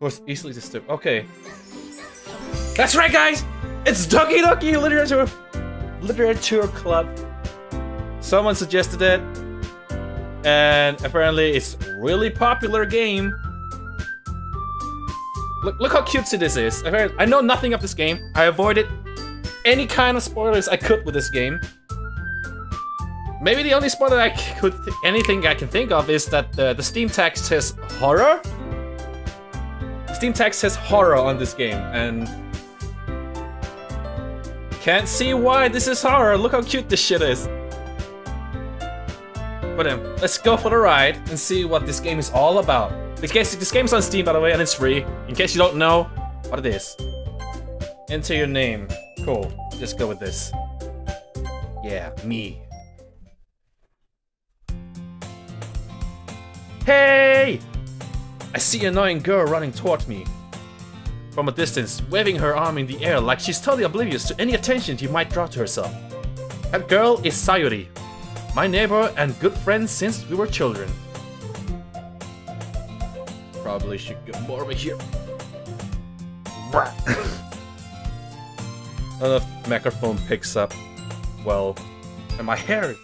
Was easily disturbed. Okay. That's right, guys! It's Doki Doki Literature Club. Someone suggested it. And apparently it's a really popular game. Look how cutesy this is. I know nothing of this game. I avoided any kind of spoilers I could with this game. Maybe the only spoiler anything I can think of is that the Steam tag says horror. Steam tag says horror on this game, and can't see why this is horror. Look how cute this shit is. But let's go for the ride and see what this game is all about. This game's on Steam, by the way, and it's free. In case you don't know what it is. Enter your name. Cool. Just go with this. Yeah, me. Hey! I see an annoying girl running toward me. From a distance, waving her arm in the air like she's totally oblivious to any attention she might draw to herself. That girl is Sayuri, my neighbor and good friend since we were children. Probably should get more over here. The microphone picks up well, and my hair.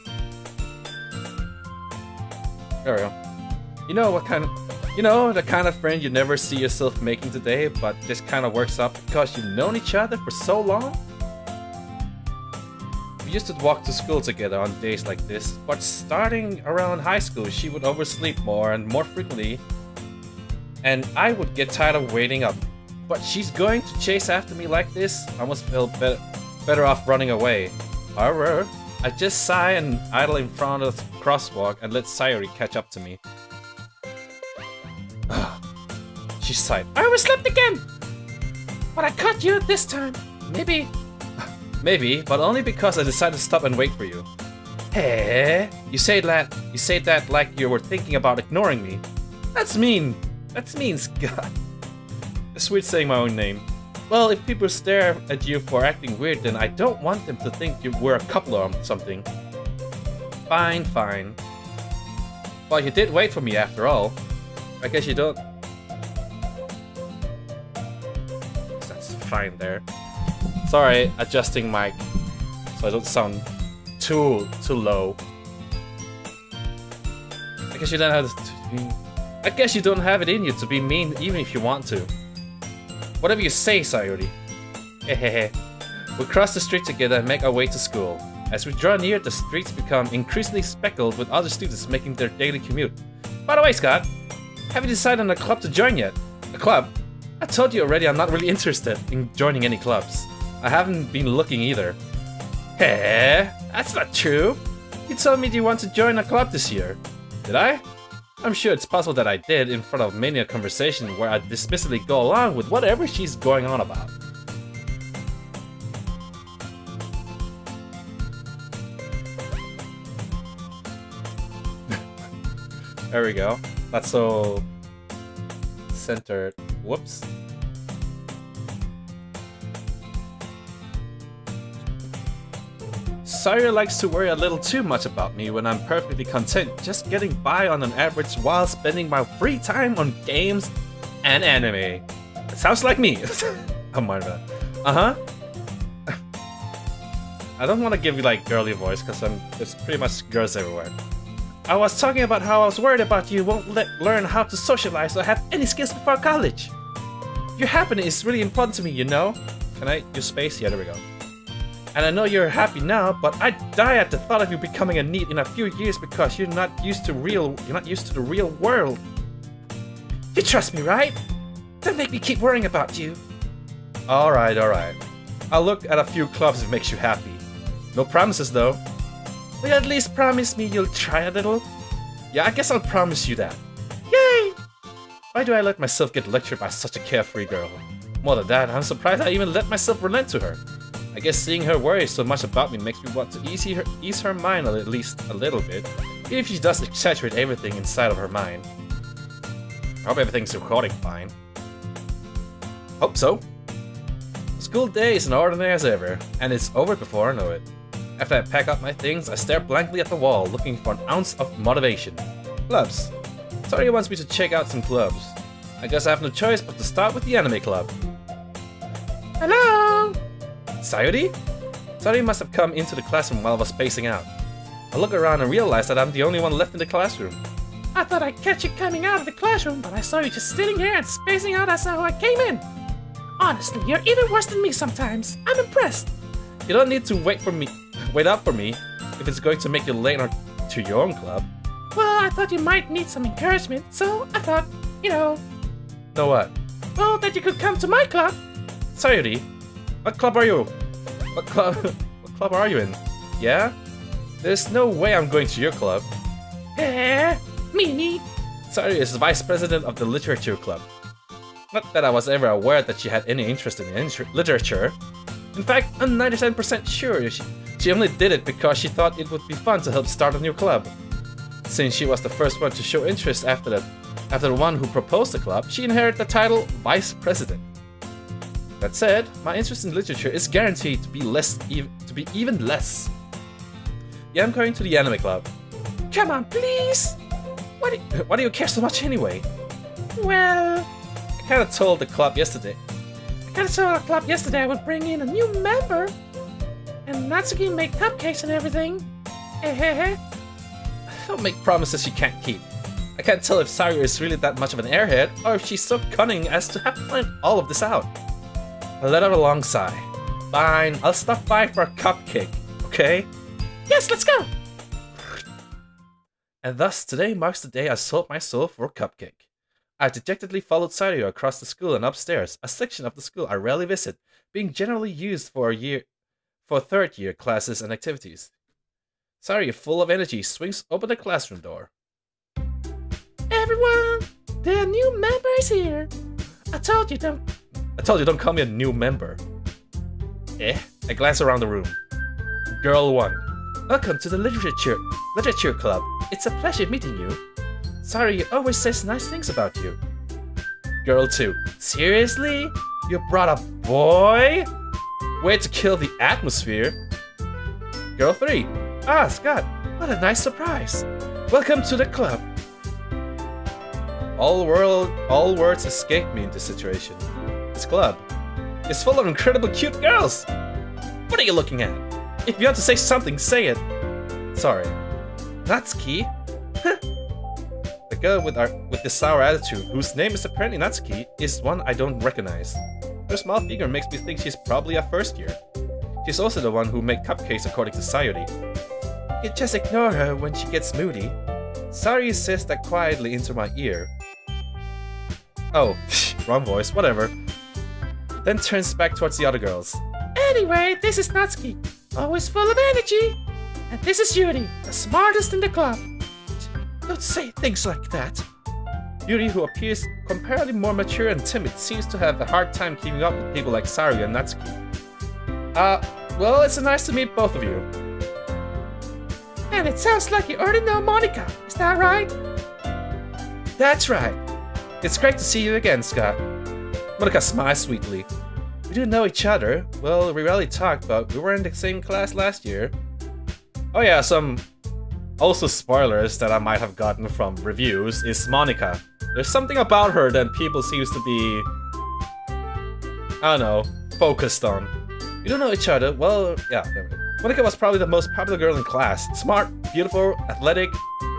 There we go. You know the kind of friend you never see yourself making today, but just kind of works out because you've known each other for so long? We used to walk to school together on days like this, but starting around high school, she would oversleep more and more frequently, and I would get tired of waiting up. But she's going to chase after me like this? I almost feel better off running away. However, I just sigh and idle in front of the crosswalk and let Sayuri catch up to me. She sighed. I overslept again! But I caught you this time. Maybe, but only because I decided to stop and wait for you. Hey, you say that like you were thinking about ignoring me. That's mean. That's mean, Scott. It's weird saying my own name. Well, if people stare at you for acting weird, then I don't want them to think you were a couple or something. Fine. Well, you did wait for me after all. I guess you don't. That's fine there. Sorry, adjusting mic so I don't sound too low. I guess you don't have it in you to be mean even if you want to. Whatever you say, Sayuri. Ehehe. We cross the street together and make our way to school. As we draw near, the streets become increasingly speckled with other students making their daily commute. By the way, Scott, have you decided on a club to join yet? A club? I told you already I'm not really interested in joining any clubs. I haven't been looking either. Hey, that's not true. You told me you want to join a club this year. Did I? I'm sure it's possible that I did in front of many a conversation where I dismissively go along with whatever she's going on about. There we go. That's so centered. Whoops. Sayuri likes to worry a little too much about me when I'm perfectly content just getting by on an average while spending my free time on games and anime. It sounds like me. I'm mind that. I don't want to give you like girly voice because there's pretty much girls everywhere. I was talking about how I was worried about you won't learn how to socialize or have any skills before college. Your happiness is really important to me, you know. Can I use space? Yeah, there we go. And I know you're happy now, but I'd die at the thought of you becoming a NEET in a few years because you're not used to the real world. You trust me, right? Don't make me keep worrying about you. Alright. I'll look at a few clubs if it makes you happy. No promises though. Will you at least promise me you'll try a little? Yeah, I guess I'll promise you that. Yay! Why do I let myself get lectured by such a carefree girl? More than that, I'm surprised I even let myself relent to her. I guess seeing her worry so much about me makes me want to ease her mind at least a little bit, even if she does exaggerate everything inside of her mind. I hope everything's recording fine. Hope so. The school day is as ordinary as ever, and it's over before I know it. After I pack up my things, I stare blankly at the wall, looking for an ounce of motivation. Clubs. Sorry wants me to check out some clubs. I guess I have no choice but to start with the anime club. Hello! Sayori? Sayori must have come into the classroom while I was spacing out. I look around and realize that I'm the only one left in the classroom. I thought I'd catch you coming out of the classroom, but I saw you just sitting here and spacing out as how I came in. Honestly, you're even worse than me sometimes. I'm impressed. You don't need to wait up for me if it's going to make you late to your own club. Well, I thought you might need some encouragement, so I thought, you know... Know what? Well, that you could come to my club. Sayori, what club are you? What club are you in? Yeah? There's no way I'm going to your club. Mimi. Sayori is the vice president of the literature club. Not that I was ever aware that she had any interest in literature. In fact, I'm 97% sure she only did it because she thought it would be fun to help start a new club. Since she was the first one to show interest after the one who proposed the club, she inherited the title Vice President. That said, my interest in literature is guaranteed to be even less. Yeah, I'm going to the anime club. Come on, please! Why do you care so much anyway? Well... I kinda told the club yesterday I would bring in a new member. And Natsuki make cupcakes and everything. Ehehe. Don't make promises you can't keep. I can't tell if Sayori is really that much of an airhead, or if she's so cunning as to have planned all of this out. I let out a long sigh. Fine, I'll stop by for a cupcake, okay? Yes, let's go! And thus, today marks the day I sold my soul for a cupcake. I dejectedly followed Sayori across the school and upstairs, a section of the school I rarely visit, being generally used for third-year classes and activities. Sayori, full of energy, swings open the classroom door. Everyone, the new member is here. I told you don't call me a new member. I glance around the room. Girl 1. Welcome to the literature club. It's a pleasure meeting you. Sayori always says nice things about you. Girl 2. Seriously? You brought a boy? Way to kill the atmosphere. Girl 3. Ah, Scott, what a nice surprise. Welcome to the club. All words escape me in this situation. This club is full of incredible cute girls. What are you looking at? If you have to say something, say it. Sorry. Natsuki? The girl with the sour attitude, whose name is apparently Natsuki, is one I don't recognize. Her small figure makes me think she's probably a first year. She's also the one who made cupcakes according to Sayori. You just ignore her when she gets moody. Sayori says that quietly into my ear. Oh, wrong voice, whatever. Then turns back towards the other girls. Anyway, this is Natsuki, always full of energy. And this is Yuri, the smartest in the club. Don't say things like that. Yuri, who appears comparatively more mature and timid, seems to have a hard time keeping up with people like Sayori and Natsuki. Well, it's nice to meet both of you. And it sounds like you already know Monika, is that right? That's right. It's great to see you again, Scott. Monika smiles sweetly. We do know each other. Well, we rarely talk, but we were in the same class last year. Oh yeah, some also spoilers that I might have gotten from reviews is Monika. There's something about her that people seems to be, I don't know, focused on. We don't know each other. Well, yeah, Monika was probably the most popular girl in class. Smart, beautiful, athletic,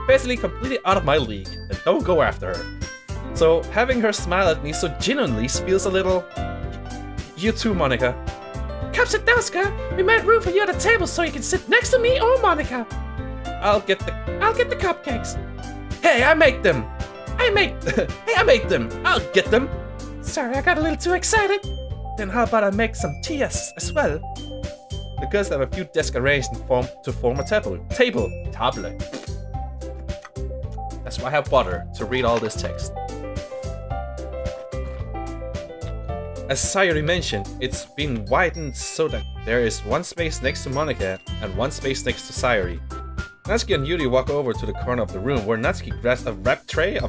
basically completely out of my league, and don't go after her. So having her smile at me so genuinely feels a little... You too, Monika. Come sit down, Scott. We made room for you at the table so you can sit next to me or Monika. I'll get the cupcakes. Hey, I make them. I make them. I'll get them. Sorry, I got a little too excited. Then how about I make some tea as well? The girls have a few desks arranged to form a table. Table. That's why I have water to read all this text. As Sayori mentioned, it's been widened so that there is one space next to Monika and one space next to Sayori. Natsuki and Yuri walk over to the corner of the room where Natsuki grabs a wrap tray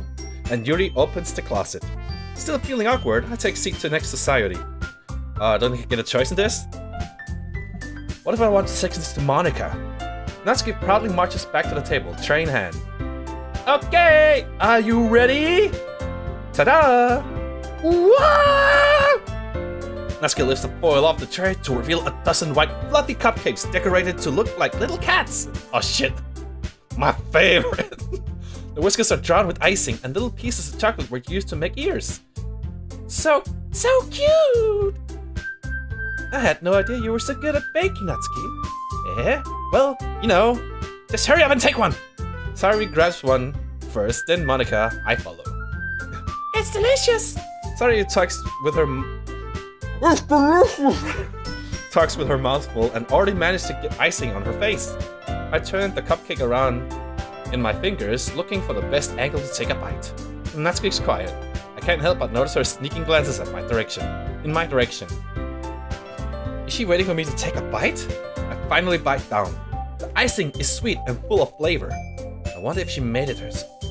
and Yuri opens the closet. Still feeling awkward, I take a seat next to Sayori. Don't I get a choice in this? What if I want to sit next to Monika? Natsuki proudly marches back to the table, tray in hand. Okay, are you ready? Ta-da! Whoa! Natsuki lifts the foil off the tray to reveal a dozen white fluffy cupcakes decorated to look like little cats. Oh shit, my favorite. The whiskers are drawn with icing and little pieces of chocolate were used to make ears. So cute! I had no idea you were so good at baking, Natsuki. Yeah? Well, you know, just hurry up and take one! Sayori grabs one first, then Monika, I follow. It's delicious! Sayori talks with her... It's delicious! Talks with her mouth full and already managed to get icing on her face. I turned the cupcake around in my fingers, looking for the best angle to take a bite. Natsuki's quiet. I can't help but notice her sneaking glances at my direction. In my direction. Is she waiting for me to take a bite? I finally bite down. The icing is sweet and full of flavor. I wonder if she made it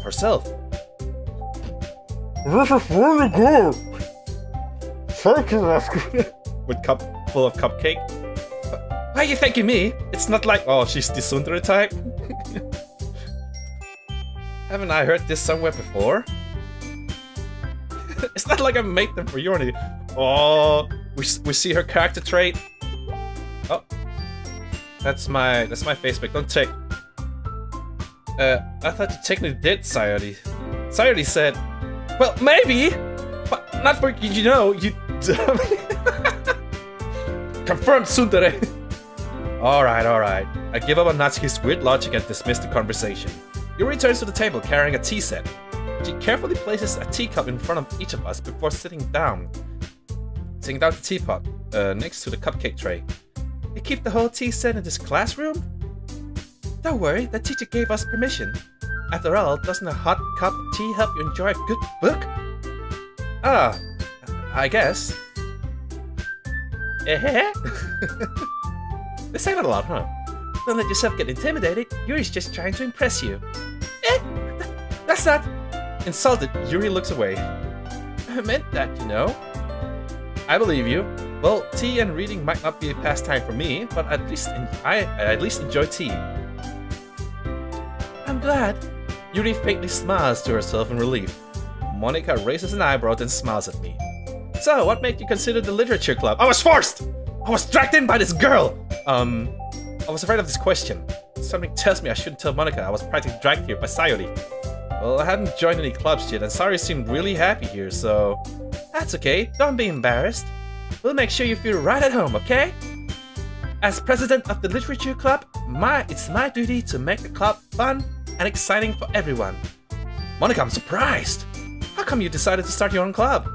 herself. This is really good. Thank you, Natsuki. With cup full of cupcake. Why are you thanking me? It's not like, oh, she's the tsundere type. Haven't I heard this somewhere before? It's not like I made them for you or anything. Oh, we see her character trait. Oh, that's my Facebook. Don't check. I thought you technically did, Sayori. Sayori said, well, maybe, but not for you know, you dummy. Confirmed tsundere. Alright. I give up on Natsuki's weird logic and dismiss the conversation. Yuri returns to the table carrying a tea set. She carefully places a teacup in front of each of us before sitting down the teapot next to the cupcake tray. You keep the whole tea set in this classroom? Don't worry, the teacher gave us permission. After all, doesn't a hot cup of tea help you enjoy a good book? Ah, I guess. Ehehe? They say that a lot, huh? Don't let yourself get intimidated. Yuri's just trying to impress you. That's not... Insulted, Yuri looks away. I meant that, you know. I believe you. Well, tea and reading might not be a pastime for me, but at least I at least enjoy tea. I'm glad. Yuri faintly smiles to herself in relief. Monika raises an eyebrow and smiles at me. So, what made you consider the literature club? I was forced! I was dragged in by this girl! I was afraid of this question. Something tells me I shouldn't tell Monika I was practically dragged here by Sayori. Well, I hadn't joined any clubs yet, and Sayori seemed really happy here, so... That's okay, don't be embarrassed. We'll make sure you feel right at home, okay? As president of the literature club, it's my duty to make the club fun and exciting for everyone. Monika, I'm surprised! How come you decided to start your own club?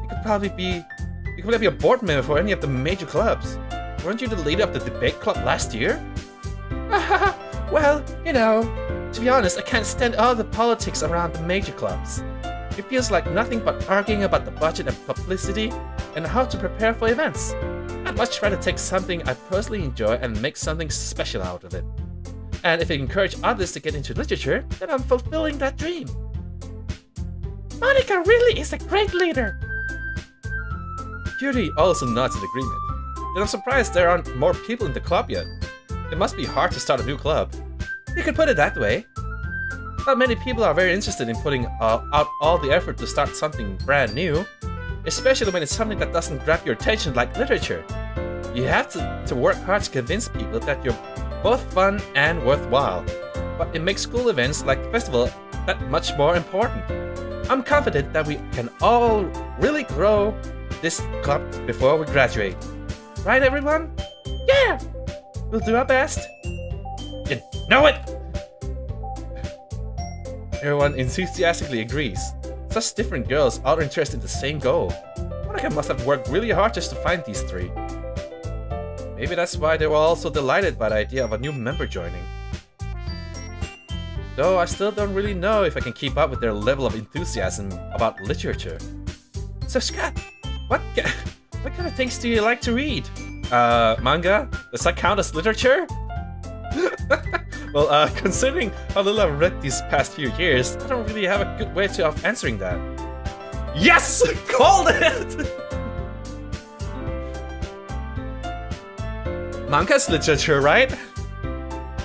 You could probably be a board member for any of the major clubs. Weren't you the leader of the debate club last year? Well, you know, to be honest, I can't stand all the politics around the major clubs. It feels like nothing but arguing about the budget and publicity and how to prepare for events. I'd much rather take something I personally enjoy and make something special out of it. And if I encourage others to get into literature, then I'm fulfilling that dream. Monika really is a great leader. Yuri also nods in agreement. Then I'm surprised there aren't more people in the club yet. It must be hard to start a new club. You could put it that way. Not many people are very interested in putting out all the effort to start something brand new, especially when it's something that doesn't grab your attention like literature. You have to work hard to convince people that you're both fun and worthwhile, but it makes school events like the festival that much more important. I'm confident that we can all really grow this club before we graduate. Right, everyone? Yeah! We'll do our best. You know it! Everyone enthusiastically agrees. Such different girls all interested in the same goal. Monika must have worked really hard just to find these three. Maybe that's why they were all so delighted by the idea of a new member joining. Though I still don't really know if I can keep up with their level of enthusiasm about literature. So Scott, what kind of things do you like to read? Manga? Does that count as literature? Well, considering how little I've read these past few years, I don't really have a good way of answering that. Yes! Called it! Manga's literature, right?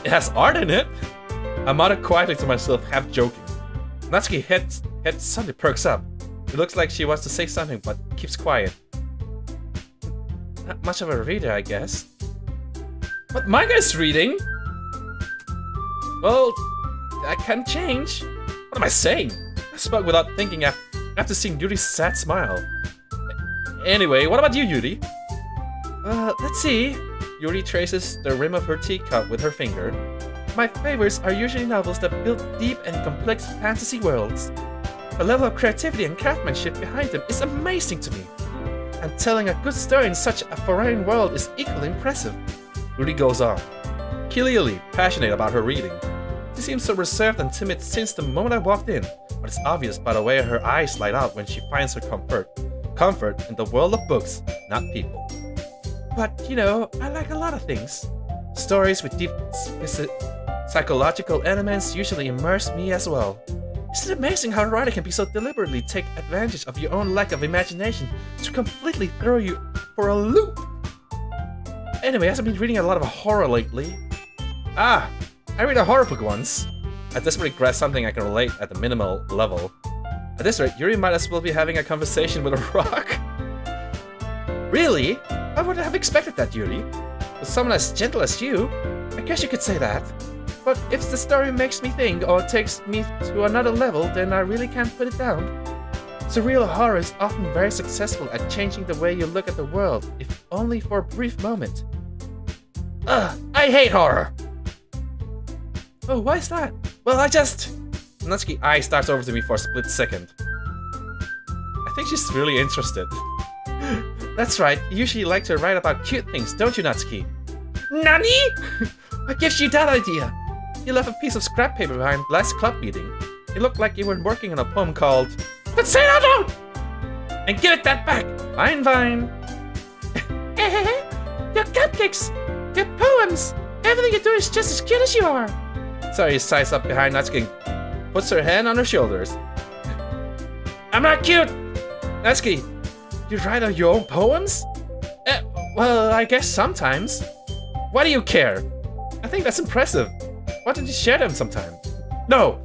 It has art in it. I muttered quietly to myself, half joking. Natsuki's head suddenly perks up. It looks like she wants to say something, but keeps quiet. Not much of a reader, I guess. What manga is reading? Well, that can change. What am I saying? I spoke without thinking after seeing Yuri's sad smile. Anyway, what about you, Yuri? Let's see. Yuri traces the rim of her teacup with her finger. My favorites are usually novels that build deep and complex fantasy worlds. The level of creativity and craftsmanship behind them is amazing to me. And telling a good story in such a foreign world is equally impressive. Yuri goes on, clearly passionate about her reading. She seems so reserved and timid since the moment I walked in, but it's obvious by the way her eyes light up when she finds her comfort in the world of books, not people. But, you know, I like a lot of things. Stories with deep psychological elements usually immerse me as well. Isn't it amazing how a writer can be so deliberately take advantage of your own lack of imagination to completely throw you for a loop? Anyway, I haven't been reading a lot of horror lately. I read a horror book once. I desperately grasp something I can relate at the minimal level. At this rate, Yuri might as well be having a conversation with a rock. Really? I wouldn't have expected that, Yuri. With someone as gentle as you, I guess you could say that. But if the story makes me think or takes me to another level, then I really can't put it down. Surreal horror is often very successful at changing the way you look at the world, if only for a brief moment. I hate horror! Oh, why is that? Well, Natsuki's eye starts over to me for a split second. I think she's really interested. That's right, you usually like to write about cute things, don't you, Natsuki? Nani? What gives you that idea? You left a piece of scrap paper behind last club meeting. It looked like you were working on a poem called... But say it out loud! And give it that back! Fine. Your cupcakes! Your poems! Everything you do is just as cute as you are! Sorry, he sighs up behind Natsuki and puts her hand on her shoulders. I'm not cute! Natsuki, you write your own poems? Well, I guess sometimes. Why do you care? I think that's impressive. Why don't you share them sometime? No!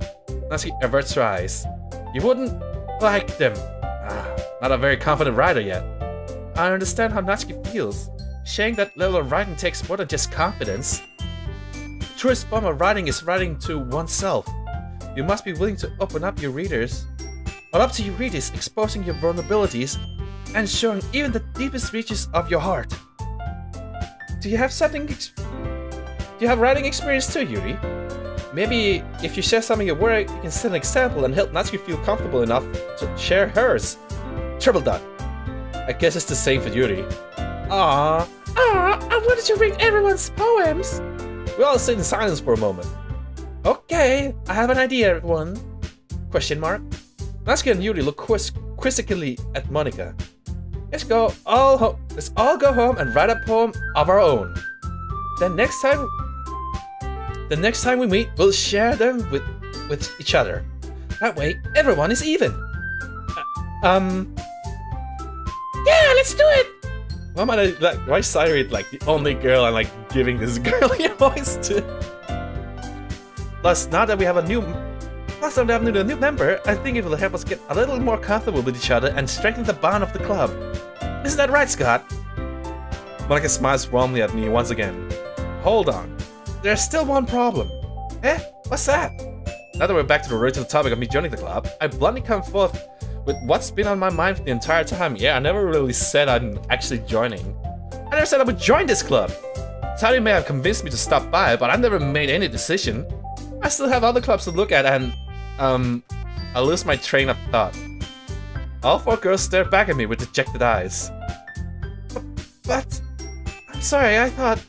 Natsuki averts her eyes. You wouldn't like them. Not a very confident writer yet. I understand how Natsuki feels. Sharing that level of writing takes more than just confidence. The truest form of writing is writing to oneself. You must be willing to open up your readers. But up to your readers, exposing your vulnerabilities and showing even the deepest reaches of your heart. Do you have writing experience too, Yuri? Maybe if you share some of your work, you can set an example and help Natsuki feel comfortable enough to share hers. Triple dot. I guess it's the same for Yuri. I wanted to read everyone's poems. We all sit in silence for a moment. Okay, I have an idea, everyone. Question mark. Natsuki and Yuri look quizzically at Monika. Let's all go home and write a poem of our own. The next time we meet, we'll share them with each other. That way, everyone is even. Yeah, let's do it. Why is Sairi like the only girl I'm like giving this girly voice to? Plus, now that we have a new member, I think it will help us get a little more comfortable with each other and strengthen the bond of the club. Isn't that right, Scott? Monika smiles warmly at me once again. Hold on. There's still one problem. What's that? Now that we're back to the original topic of me joining the club, I bluntly come forth with what's been on my mind for the entire time. Yeah, I never really said I'm actually joining. I never said I would join this club. Tari may have convinced me to stop by, but I never made any decision. I still have other clubs to look at and, I lose my train of thought. All four girls stare back at me with dejected eyes. But I'm sorry, I thought...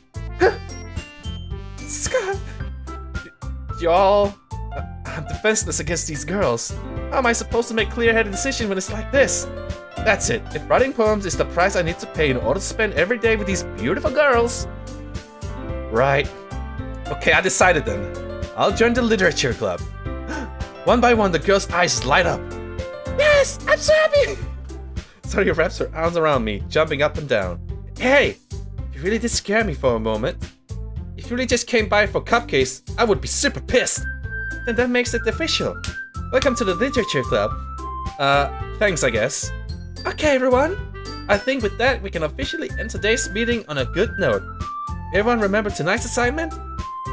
Scott... Y'all... I'm defenseless against these girls. How am I supposed to make clear-headed decisions when it's like this? That's it. If writing poems is the price I need to pay in order to spend every day with these beautiful girls... Right. Okay, I decided then. I'll join the literature club. One by one, the girls' eyes light up. Yes, I'm so happy! Saria wraps her arms around me, jumping up and down. Hey, you really did scare me for a moment. If you really just came by for Cupcakes, I would be super pissed. Then that makes it official. Welcome to the literature club. thanks, I guess. Okay, everyone. I think with that, we can officially end today's meeting on a good note. Everyone remember tonight's assignment?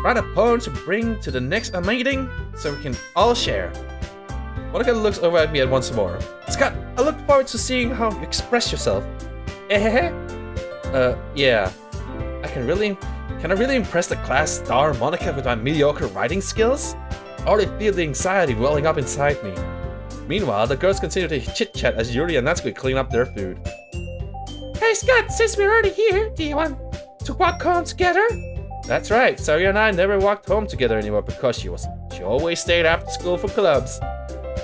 Write a poem to bring to the next meeting so we can all share. Monika looks over at me once more. Scott, I look forward to seeing how you express yourself. Ehehe. Yeah. Can I really impress the class star Monika with my mediocre writing skills? I already feel the anxiety welling up inside me. Meanwhile, the girls continue to chit-chat as Yuri and Natsuki clean up their food. Hey Scott, since we're already here, do you want to walk home together? That's right, Saria and I never walked home together anymore because she always stayed after school for clubs.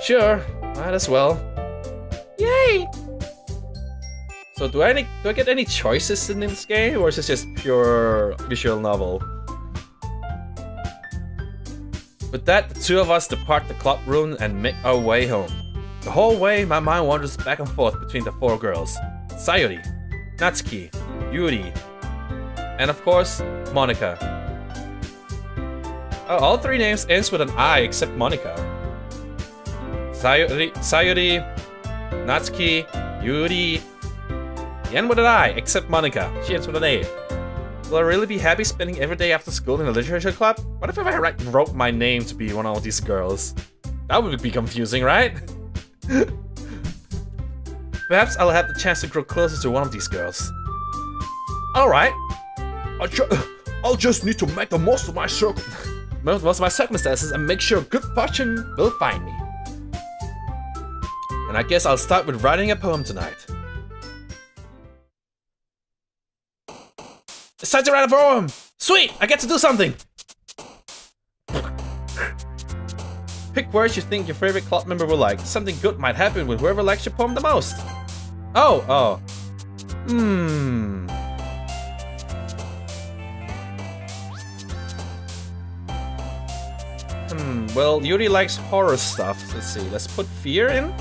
Sure, might as well. Yay! So do I get any choices in this game, or is this just pure visual novel? With that, the two of us depart the club room and make our way home. The whole way, my mind wanders back and forth between the four girls. Sayori, Natsuki, Yuri, and of course, Monika. Oh, all three names ends with an I except Monika. Sayori, Natsuki, Yuri, the end with an I except Monika. She ends with an A. Will I really be happy spending every day after school in a literature club? What if I wrote my name to be one of these girls? That would be confusing, right? Perhaps I'll have the chance to grow closer to one of these girls. Alright. I'll just need to make the most of my circumstances and make sure good fortune will find me. And I guess I'll start with writing a poem tonight. It's time to write a poem! Sweet! I get to do something! Pick words you think your favorite club member will like. Something good might happen with whoever likes your poem the most. Oh. Well, Yuri likes horror stuff. Let's see. Let's put fear in.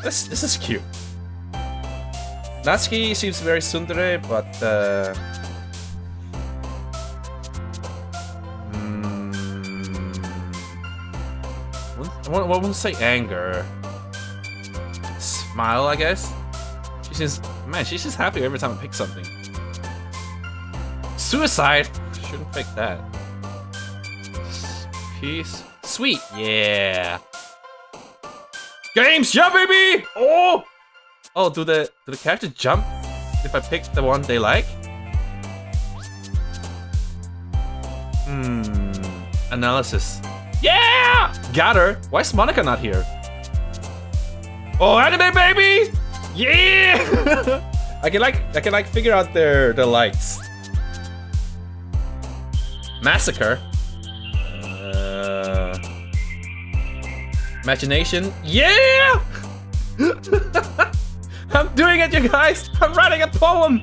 This is cute. Natsuki seems very tsundere, but I won't say anger. Smile, I guess. She's just happy every time I pick something. Suicide. Shouldn't pick that. Peace. Sweet. Yeah. Games, yeah, baby. Oh, do the characters jump if I pick the one they like? Analysis. Yeah! Got her. Why is Monika not here? Oh, anime baby! Yeah! I can like figure out their likes. Massacre. Imagination. Yeah! I'm doing it, you guys! I'm writing a poem!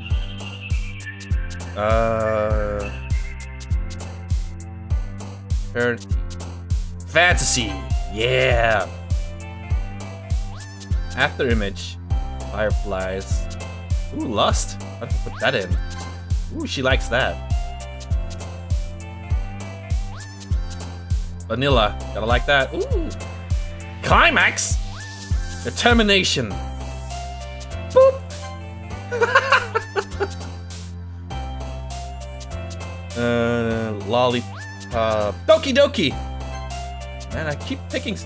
Fantasy! Yeah! After image. Fireflies. Ooh, lust. I can put that in. Ooh, she likes that. Vanilla. Gotta like that. Ooh! Climax! Determination. Boop! Lollipop. Doki! Man, I keep picking.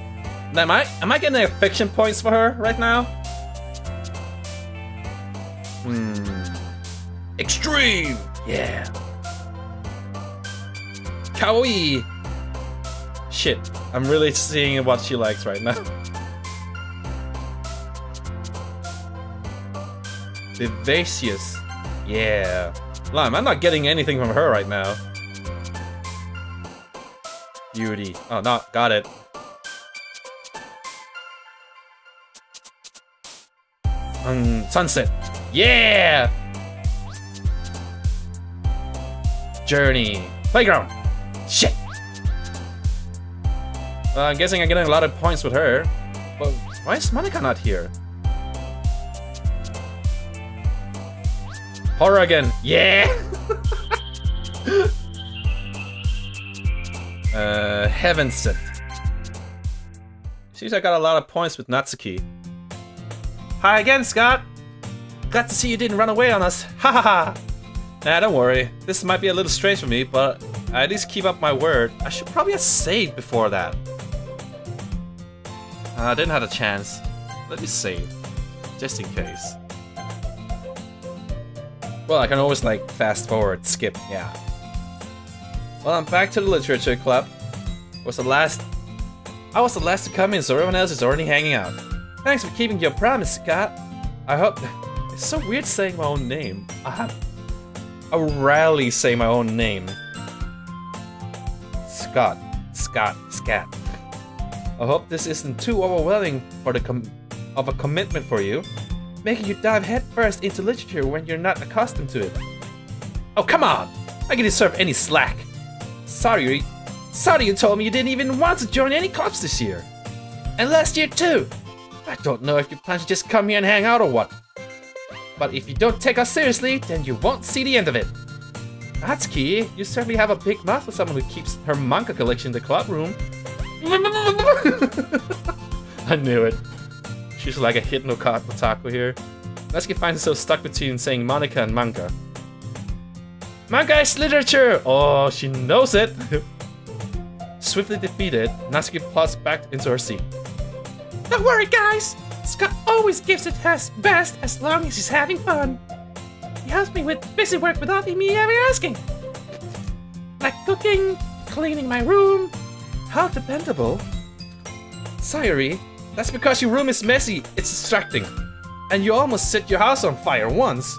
Am I getting affection points for her right now? Extreme! Yeah. Kawaii! Shit, I'm really seeing what she likes right now. Vivacious. Yeah. Lime, I'm not getting anything from her right now. Beauty. Oh, no, got it. Sunset. Yeah! Journey. Playground. Shit! I'm guessing I'm getting a lot of points with her. But why is Monika not here? Horror again. Yeah! Heaven Sent. Seems I got a lot of points with Natsuki. Hi again, Scott! Glad to see you didn't run away on us. Ha ha ha! Nah, don't worry. This might be a little strange for me, but I at least keep up my word. I should probably have saved before that. I didn't have a chance. Let me save. Just in case. Well, I can always like fast forward, skip, yeah. Well, I'm back to the literature club. I was the last to come in, so everyone else is already hanging out. Thanks for keeping your promise, Scott. I hope... It's so weird saying my own name. I rarely say my own name. Scott. Scat. I hope this isn't too overwhelming for of a commitment for you, making you dive headfirst into literature when you're not accustomed to it. Oh, come on! I can deserve any slack. Sorry you told me you didn't even want to join any clubs this year. And last year too. I don't know if you plan to just come here and hang out or what. But if you don't take us seriously, then you won't see the end of it. Natsuki, you certainly have a big mouth for someone who keeps her manga collection in the club room. I knew it. She's like a hypno-caught otaku here. Natsuki finds herself stuck between saying Monika and manga. Manga is literature! Oh, she knows it! Swiftly defeated, Natsuki plots back into her seat. Don't worry, guys! Scott always gives it his best as long as he's having fun. He helps me with busy work without me ever asking. Like cooking, cleaning my room. How dependable. Sayuri, that's because your room is messy, it's distracting. And you almost set your house on fire once.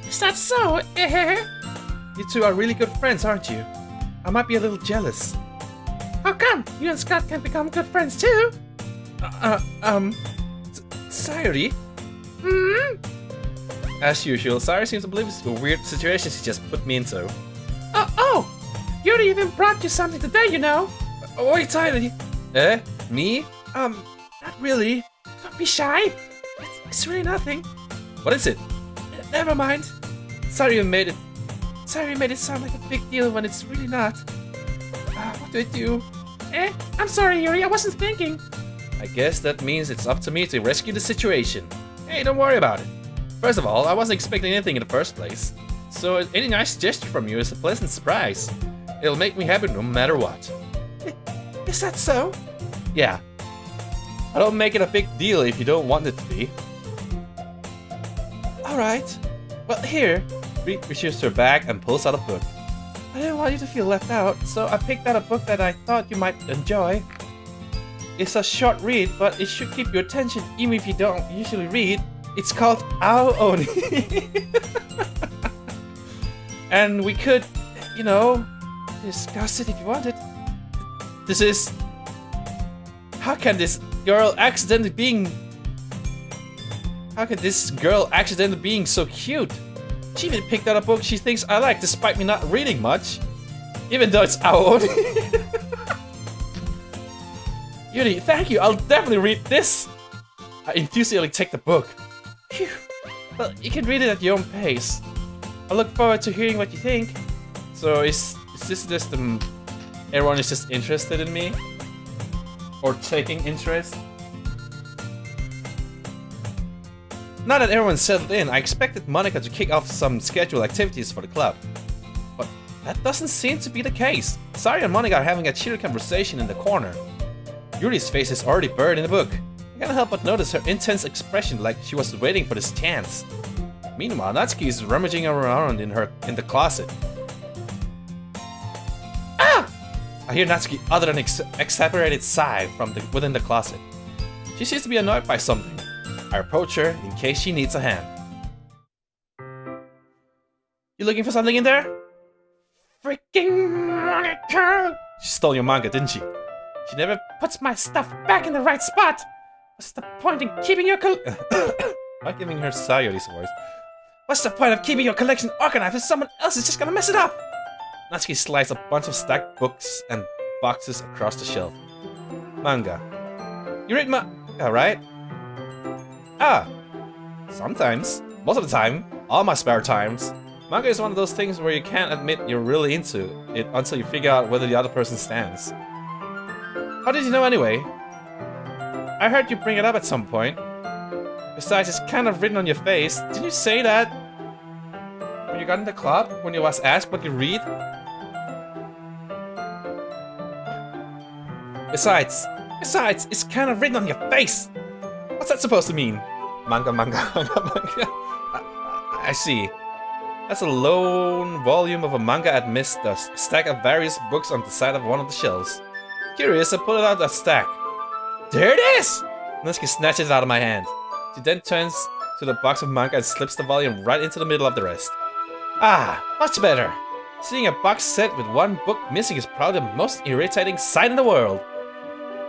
Is that so? Ehehe? You two are really good friends, aren't you? I might be a little jealous. How come? You and Scott can become good friends too? Sayuri? As usual, Sayuri seems oblivious to the weird situation she just put me into. Oh! Yuri even brought you something today, you know. Wait, Sayuri. Me? Not really. Don't be shy. It's really nothing. What is it? Never mind. Sayuri made it sound like a big deal when it's really not. What do I do? I'm sorry, Yuri, I wasn't thinking. I guess that means it's up to me to rescue the situation. Hey, don't worry about it. First of all, I wasn't expecting anything in the first place. So any nice gesture from you is a pleasant surprise. It'll make me happy no matter what. Is that so? Yeah. I don't make it a big deal if you don't want it to be. Alright. Well, here. Reaches her bag and pulls out a book. I didn't want you to feel left out, so I picked out a book that I thought you might enjoy. It's a short read, but it should keep your attention even if you don't usually read. It's called Ao Oni. And we could, you know, discuss it if you wanted. This is... How can this girl accidentally being so cute? She even picked out a book she thinks I like despite me not reading much. Even though it's Ao Oni. Yuri, thank you, I'll definitely read this. I enthusiastically take the book. Phew. Well, you can read it at your own pace. I look forward to hearing what you think. So is this just everyone is just interested in me? Or taking interest? Now that everyone's settled in, I expected Monika to kick off some scheduled activities for the club. But that doesn't seem to be the case. Sayuri and Monika are having a cheery conversation in the corner. Yuri's face is already buried in the book. I can't help but notice her intense expression like she was waiting for this chance. Meanwhile, Natsuki is rummaging around in the closet. Ah! I hear Natsuki utter an exasperated sigh from within the closet. She seems to be annoyed by something. I approach her in case she needs a hand. You looking for something in there? Freaking Monika! She stole your manga, didn't she? She never puts my stuff back in the right spot! What's the point in keeping your Not giving her Sayuri's voice. What's the point of keeping your collection organized if someone else is just gonna mess it up? Natsuki slides a bunch of stacked books and boxes across the shelf. Manga. You read manga, right? Ah. Sometimes. Most of the time. All my spare times. Manga is one of those things where you can't admit you're really into it until you figure out whether the other person stands. How did you know anyway? I heard you bring it up at some point. Besides, it's kind of written on your face. Didn't you say that when you got in the club? When you was asked what you read? Besides, it's kind of written on your face. What's that supposed to mean? Manga. I see. That's a lone volume of a manga at Mist Dust. A stack of various books on the side of one of the shelves. Curious, I pull it out of that stack. There it is! Natsuki snatches it out of my hand. She then turns to the box of manga and slips the volume right into the middle of the rest. Ah, much better. Seeing a box set with one book missing is probably the most irritating sight in the world.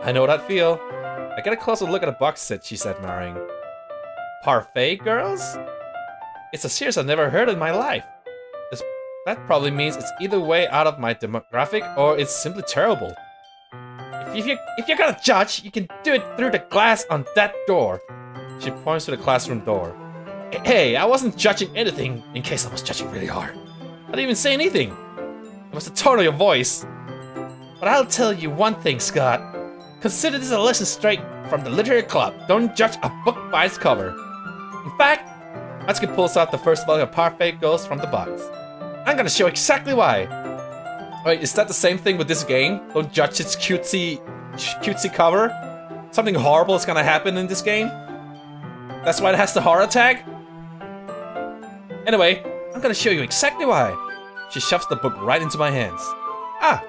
I know what I'd feel. I get a closer look at the box set, she said, marring. Parfait Girls? It's a series I've never heard in my life. That probably means it's either way out of my demographic or it's simply terrible. If you're gonna judge, you can do it through the glass on that door. She points to the classroom door. Hey, I wasn't judging anything in case I was judging really hard. I didn't even say anything. It was the tone of your voice. But I'll tell you one thing, Scott. Consider this a lesson straight from the literary club. Don't judge a book by its cover. In fact, Natsuki pulls out the first volume of Parfait Girls from the box. I'm gonna show exactly why. Wait, is that the same thing with this game? Don't judge its cutesy cover? Something horrible is gonna happen in this game? That's why it has the horror tag? Anyway, I'm gonna show you exactly why. She shoves the book right into my hands. Ah!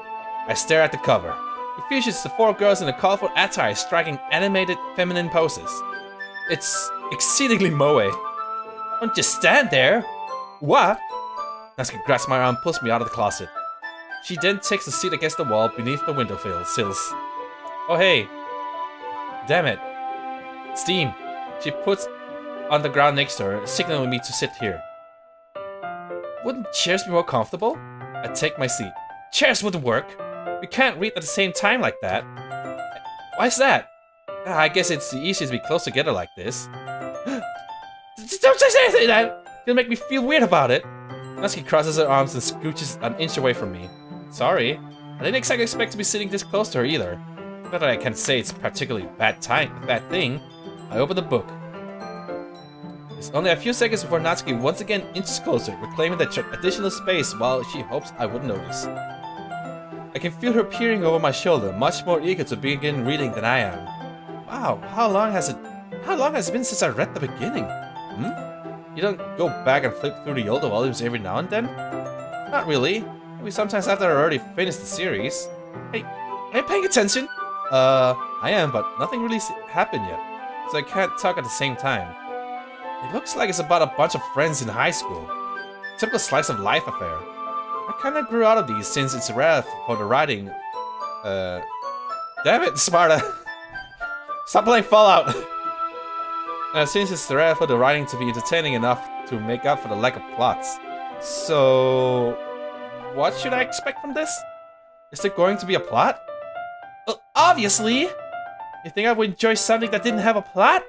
I stare at the cover. It features the 4 girls in a colorful attire striking animated feminine poses. It's exceedingly moe. Don't just stand there! What? Natsuki grabs my arm and pulls me out of the closet. She then takes a seat against the wall beneath the window sills. Oh hey. Damn it. Steam. She puts on the ground next to her, signaling me to sit here. Wouldn't chairs be more comfortable? I take my seat. Chairs wouldn't work. We can't read at the same time like that. Why is that? I guess it's the easiest to be close together like this. Don't say that! You'll make me feel weird about it. Natsuki crosses her arms and scooches an inch away from me. Sorry. I didn't exactly expect to be sitting this close to her either. Not that I can say it's particularly bad thing. I open the book. It's only a few seconds before Natsuki once again inches closer, reclaiming that additional space while she hopes I wouldn't notice. I can feel her peering over my shoulder, much more eager to begin reading than I am. Wow, how long has it been since I read the beginning? You don't go back and flip through the older volumes every now and then? Not really. Maybe sometimes after I already finished the series. Hey, are you paying attention? I am, but nothing really happened yet, so I can't talk at the same time. It looks like it's about a bunch of friends in high school. Typical slice of life affair. I kinda grew out of these since it's rare for the writing. Damn it, Sparta! Stop playing Fallout! Since it's rare for the writing to be entertaining enough to make up for the lack of plots. So... what should I expect from this? Is there going to be a plot? Well, obviously! You think I would enjoy something that didn't have a plot?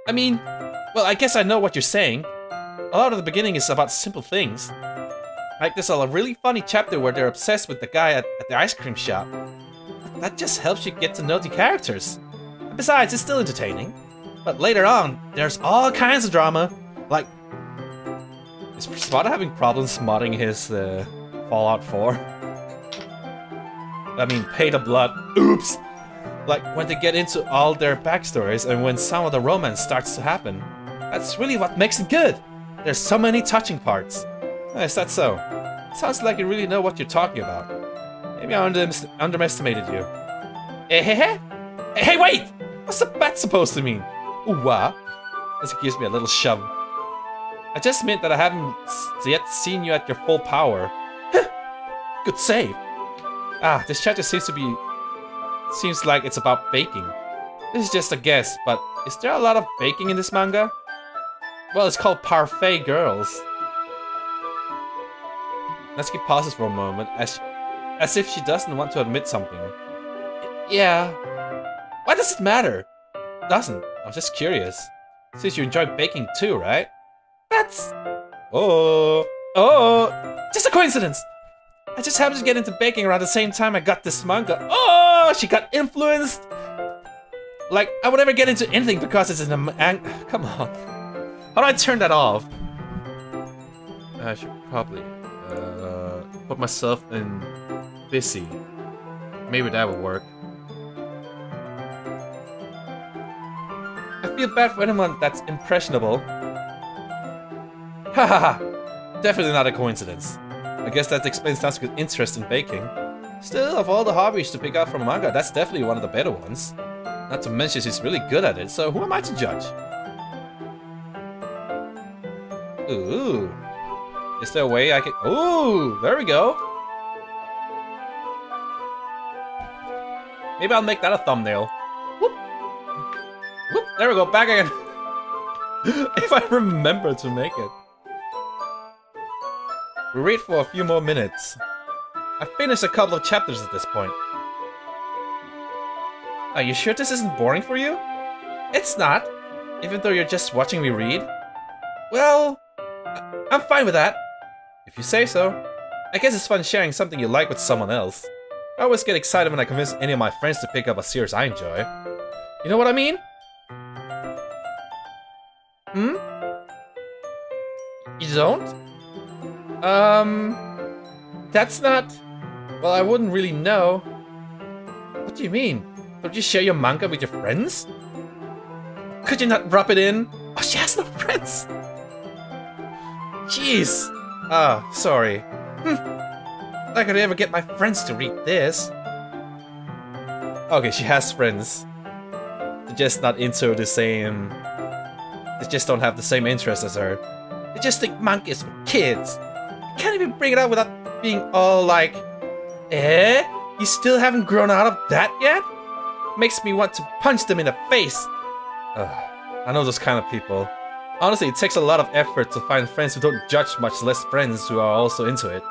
I mean, well, I guess I know what you're saying. A lot of the beginning is about simple things. Like there's a really funny chapter where they're obsessed with the guy at the ice cream shop. That just helps you get to know the characters. And besides, it's still entertaining. But later on, there's all kinds of drama. Like, is Sparta having problems modding his Fallout 4? I mean, pay the blood. Oops! Like, when they get into all their backstories and when some of the romance starts to happen. That's really what makes it good. There's so many touching parts. Is that so? It sounds like you really know what you're talking about. Maybe I underestimated you. Ehehe? Hey, wait! What's the bat supposed to mean? Ooh, wow. This gives me a little shove. I just meant that I haven't yet seen you at your full power. Good save. Ah, this chapter seems like it's about baking. This is just a guess, but is there a lot of baking in this manga? Well, it's called Parfait Girls. Natsuki pauses for a moment, as if she doesn't want to admit something. Yeah. Why does it matter? It doesn't. I'm just curious. Since you enjoy baking too, right? That's... Oh. Oh, just a coincidence. I just happened to get into baking around the same time I got this manga. Oh, she got influenced. Like, I would never get into anything because it's in a manga. Come on. How do I turn that off? I should probably put myself in busy. Maybe that would work. I feel bad for anyone that's impressionable. Hahaha. Definitely not a coincidence. I guess that explains Natsuki's interest in baking. Still, of all the hobbies to pick up from a manga, that's definitely one of the better ones. Not to mention she's really good at it, so who am I to judge? Ooh. Is there a way I can... Ooh, there we go. Maybe I'll make that a thumbnail. Whoop. Whoop, there we go, back again. If I remember to make it. We read for a few more minutes. I finished a couple of chapters at this point. Are you sure this isn't boring for you? It's not, even though you're just watching me read. Well, I'm fine with that. If you say so. I guess it's fun sharing something you like with someone else. I always get excited when I convince any of my friends to pick up a series I enjoy. You know what I mean? Hmm? You don't? That's not... Well, I wouldn't really know. What do you mean? Don't you share your manga with your friends? Could you not rub it in? Oh, she has no friends! Jeez! Ah, sorry. I could ever get my friends to read this. Okay, she has friends. They're just not into the same... They just don't have the same interests as her. They just think manga is for kids. I can't even bring it up without being all like... Eh? You still haven't grown out of that yet? Makes me want to punch them in the face. I know those kind of people. Honestly, it takes a lot of effort to find friends who don't judge, much less friends who are also into it.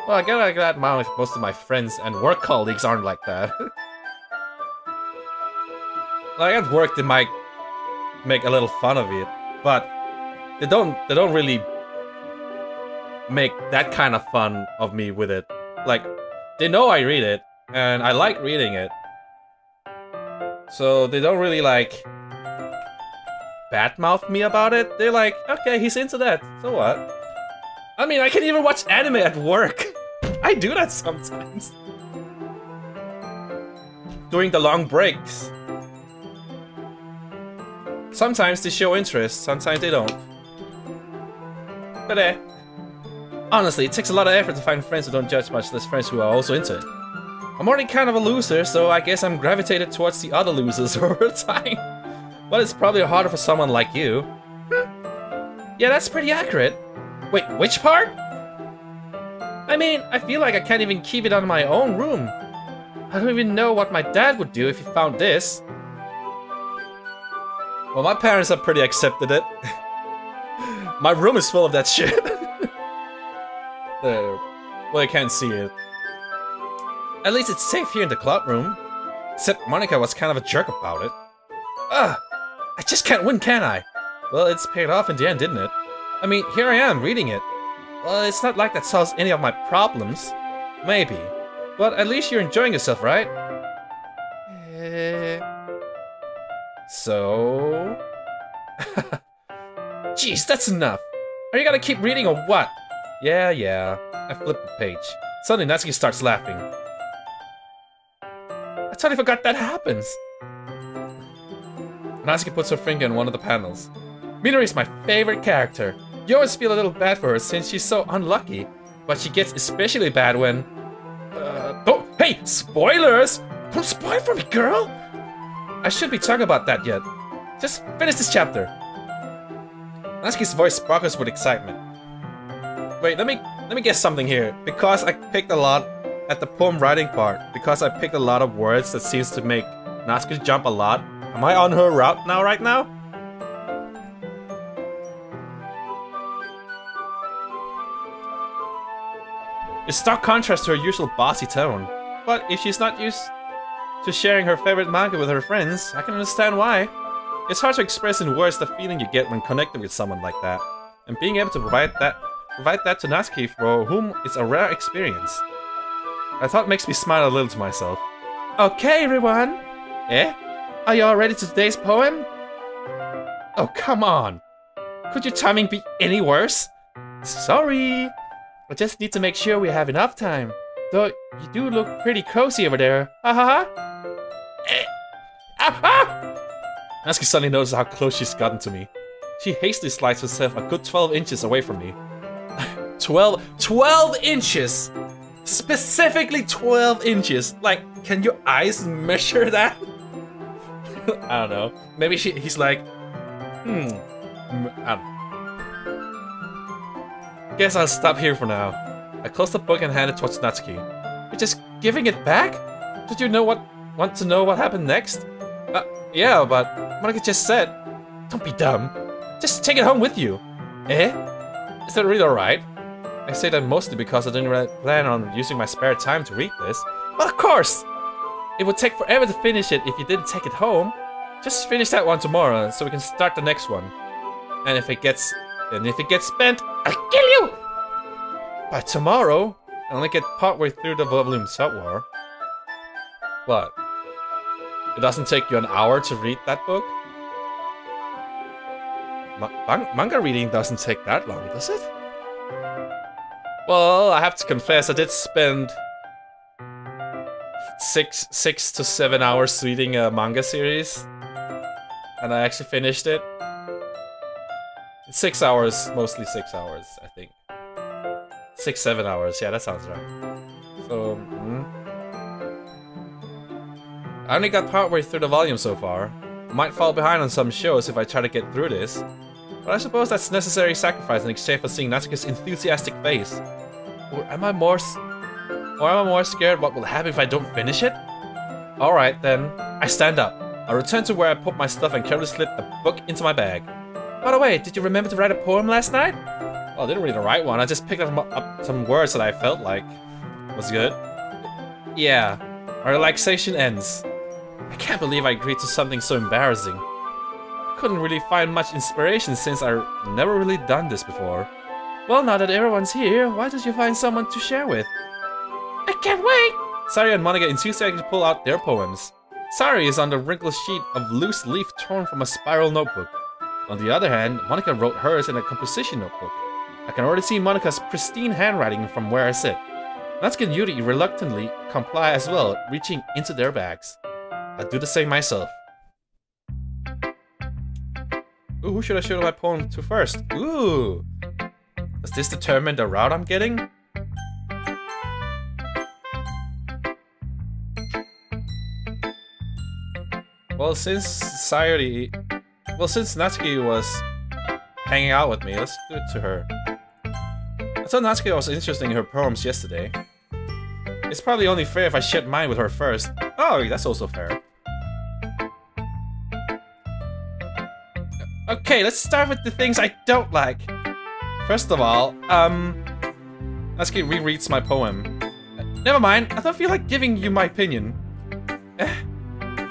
Well, I gotta admire most of my friends and work colleagues aren't like that. Like at work, they might make a little fun of it, but they don't really make that kind of fun of me with it. Like, they know I read it, and I like reading it. So they don't really like badmouth me about it. They're like, okay, he's into that, so what? I mean, I can even watch anime at work. I do that sometimes. During the long breaks. Sometimes they show interest, sometimes they don't. But honestly, it takes a lot of effort to find friends who don't judge, much less friends who are also into it. I'm already kind of a loser, so I guess I'm gravitated towards the other losers over time. But it's probably harder for someone like you. Yeah, that's pretty accurate. Wait, which part? I mean, I feel like I can't even keep it on my own room. I don't even know what my dad would do if he found this. Well, my parents have pretty accepted it. My room is full of that shit. There. Well, I can't see it. At least it's safe here in the club room. Except Monika was kind of a jerk about it. Ugh! I just can't win, can I? Well, it's paid off in the end, didn't it? I mean, here I am, reading it. Well, it's not like that solves any of my problems. Maybe. But at least you're enjoying yourself, right? So... Jeez, that's enough. Are you gonna keep reading or what? Yeah. I flipped the page. Suddenly, Natsuki starts laughing. I totally forgot that happens. Natsuki puts her finger in one of the panels. Minori is my favorite character. You always feel a little bad for her since she's so unlucky. But she gets especially bad when... Oh, hey! Spoilers! Don't spoil for me, girl! I shouldn't be talking about that yet. Just finish this chapter. Natsuki's voice sparkles with excitement. Wait, let me guess something here. Because I picked a lot at the poem writing part. Because I picked a lot of words that seems to make Natsuki jump a lot. Am I on her route now, right now? It's stark contrast to her usual bossy tone. But if she's not used to sharing her favorite manga with her friends, I can understand why. It's hard to express in words the feeling you get when connecting with someone like that. And being able to provide provide that to Natsuki, for whom it's a rare experience. I thought it makes me smile a little to myself. Okay, everyone! Eh? Are you all ready to today's poem? Oh, come on! Could your timing be any worse? Sorry! I just need to make sure we have enough time. Though, you do look pretty cozy over there. Ha ha ha! Eh. Ah, ah! Natsuki suddenly notices how close she's gotten to me. She hastily slides herself a good 12 inches away from me. 12 inches! Specifically 12 inches! Like, can your eyes measure that? I don't know. Maybe he's like, I don't know. Guess I'll stop here for now. I close the book and hand it towards Natsuki. You're just giving it back? Did you want to know what happened next? Yeah, but Monika just said, don't be dumb. Just take it home with you. Eh? Is that really alright? I say that mostly because I didn't really plan on using my spare time to read this. But of course! It would take forever to finish it if you didn't take it home. Just finish that one tomorrow so we can start the next one. And if it gets spent, I'll kill you! By tomorrow, I only get partway through the volume somewhere. What? It doesn't take you an hour to read that book? Manga reading doesn't take that long, does it? Well, I have to confess, I did spend 6 to 7 hours reading a manga series. And I actually finished it. 6 hours, mostly 6 hours, I think. 6-7 hours, yeah, that sounds right. So, I only got partway through the volume so far. I might fall behind on some shows if I try to get through this. But I suppose that's necessary sacrifice in exchange for seeing Natsuki's enthusiastic face. Or am I more scared what will happen if I don't finish it? Alright then, I stand up. I return to where I put my stuff and carefully slip the book into my bag. By the way, did you remember to write a poem last night? Well, I didn't really write one, I just picked up some words that I felt like was good. Yeah, our relaxation ends. I can't believe I agreed to something so embarrassing. I couldn't really find much inspiration since I've never really done this before. Well, now that everyone's here, why don't you find someone to share with? I can't wait! Sari and Monika enthusiastically pull out their poems. Sari is on the wrinkled sheet of loose leaf torn from a spiral notebook. On the other hand, Monika wrote hers in a composition notebook. I can already see Monika's pristine handwriting from where I sit. Natsuki and Yuri reluctantly comply as well, reaching into their bags. I'll do the same myself. Ooh, who should I show my poem to first? Ooh! Does this determine the route I'm getting? Well, since Natsuki was hanging out with me, let's do it to her. I thought Natsuki was interested in her poems yesterday. It's probably only fair if I shared mine with her first. Oh, that's also fair. Okay, let's start with the things I don't like. First of all, Natsuki rereads my poem. Never mind, I don't feel like giving you my opinion.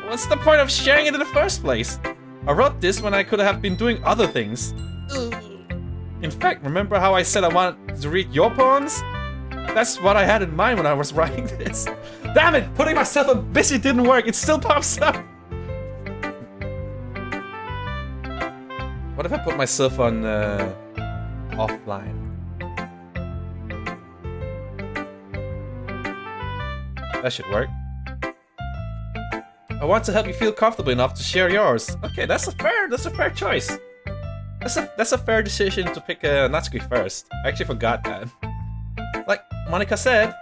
What's the point of sharing it in the first place? I wrote this when I could have been doing other things. In fact, remember how I said I wanted to read your poems? That's what I had in mind when I was writing this. Damn it! Putting myself on busy didn't work, it still pops up! What if I put myself on, offline? That should work. I want to help you feel comfortable enough to share yours. Okay, that's a fair choice. That's a fair decision to pick Natsuki first. I actually forgot that. Like Monika said,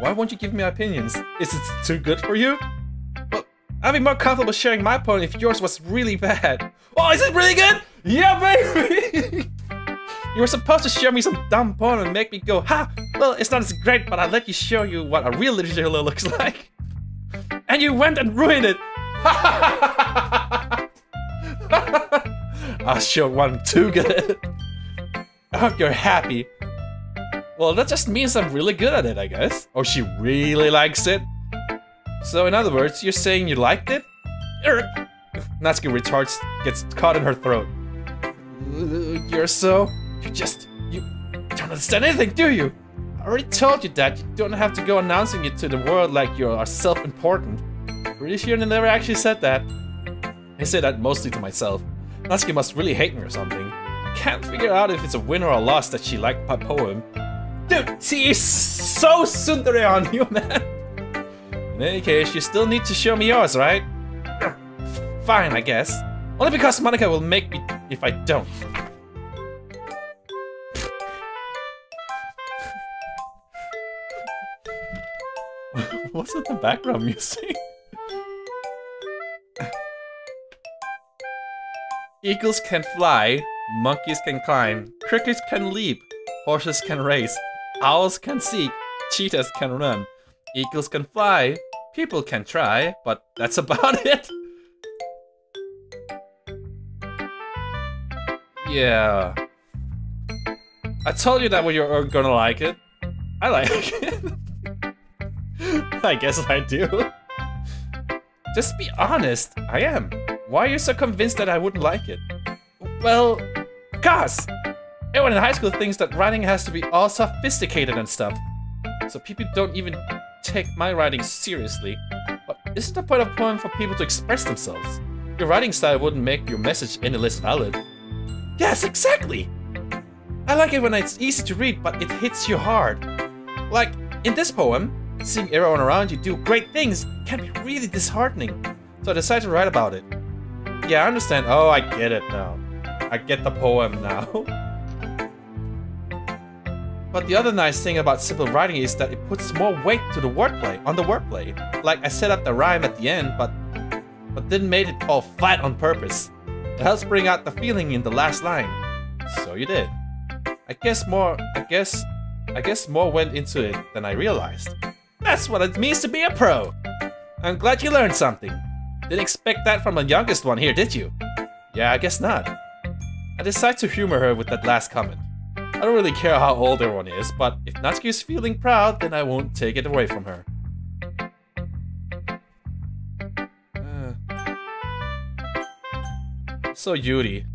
why won't you give me opinions? Is it too good for you? Well, I'd be more comfortable sharing my poem if yours was really bad. Oh, is it really good? Yeah, baby! You were supposed to share me some dumb poem and make me go, ha! Well, it's not as great, but I'll let you show you what a real literature looks like. And you went and ruined it! I sure one too good. I hope you're happy. Well, that just means I'm really good at it, I guess. Or she really likes it. So in other words, you're saying you liked it? Natsuki retorts, gets caught in her throat. You're so You don't understand anything, do you? I already told you that. You don't have to go announcing it to the world like you are self-important. Pretty sure I never actually said that. I say that mostly to myself. Natsuki must really hate me or something. I can't figure out if it's a win or a loss that she liked my poem. Dude, she is so tsundere on you, man. In any case, you still need to show me yours, right? Fine, I guess. Only because Monika will make me if I don't. What's with the background music? Eagles can fly, monkeys can climb, crickets can leap, horses can race, owls can seek, cheetahs can run, eagles can fly, people can try, but that's about it. Yeah. I told you that you were gonna like it. I like it. I guess I do. Just be honest, I am. Why are you so convinced that I wouldn't like it? Well, cause everyone in high school thinks that writing has to be all sophisticated and stuff. So people don't even take my writing seriously. But isn't the point of a poem for people to express themselves? Your writing style wouldn't make your message any less valid. Yes, exactly! I like it when it's easy to read, but it hits you hard. Like, in this poem, seeing everyone around you do great things can be really disheartening. So I decided to write about it. Yeah, I understand. Oh, I get it now. I get the poem now. But the other nice thing about simple writing is that it puts more weight to the wordplay, on the wordplay. Like, I set up the rhyme at the end, but didn't make it all flat on purpose. It helps bring out the feeling in the last line. So you did. I guess more went into it than I realized. That's what it means to be a pro. I'm glad you learned something. Didn't expect that from the youngest one here, did you? Yeah, I guess not. I decided to humor her with that last comment. I don't really care how old everyone is, but if Natsuki is feeling proud, then I won't take it away from her. So Yuri.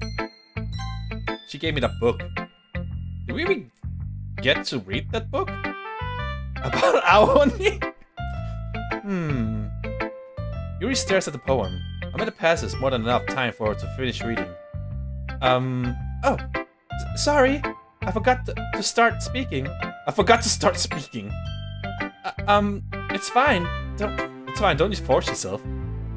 She gave me the book. Did we even get to read that book? About Aoni? Yuri stares at the poem. I'm gonna pass this more than enough time for her to finish reading. Oh, sorry. I forgot to start speaking. It's fine. Don't just force yourself.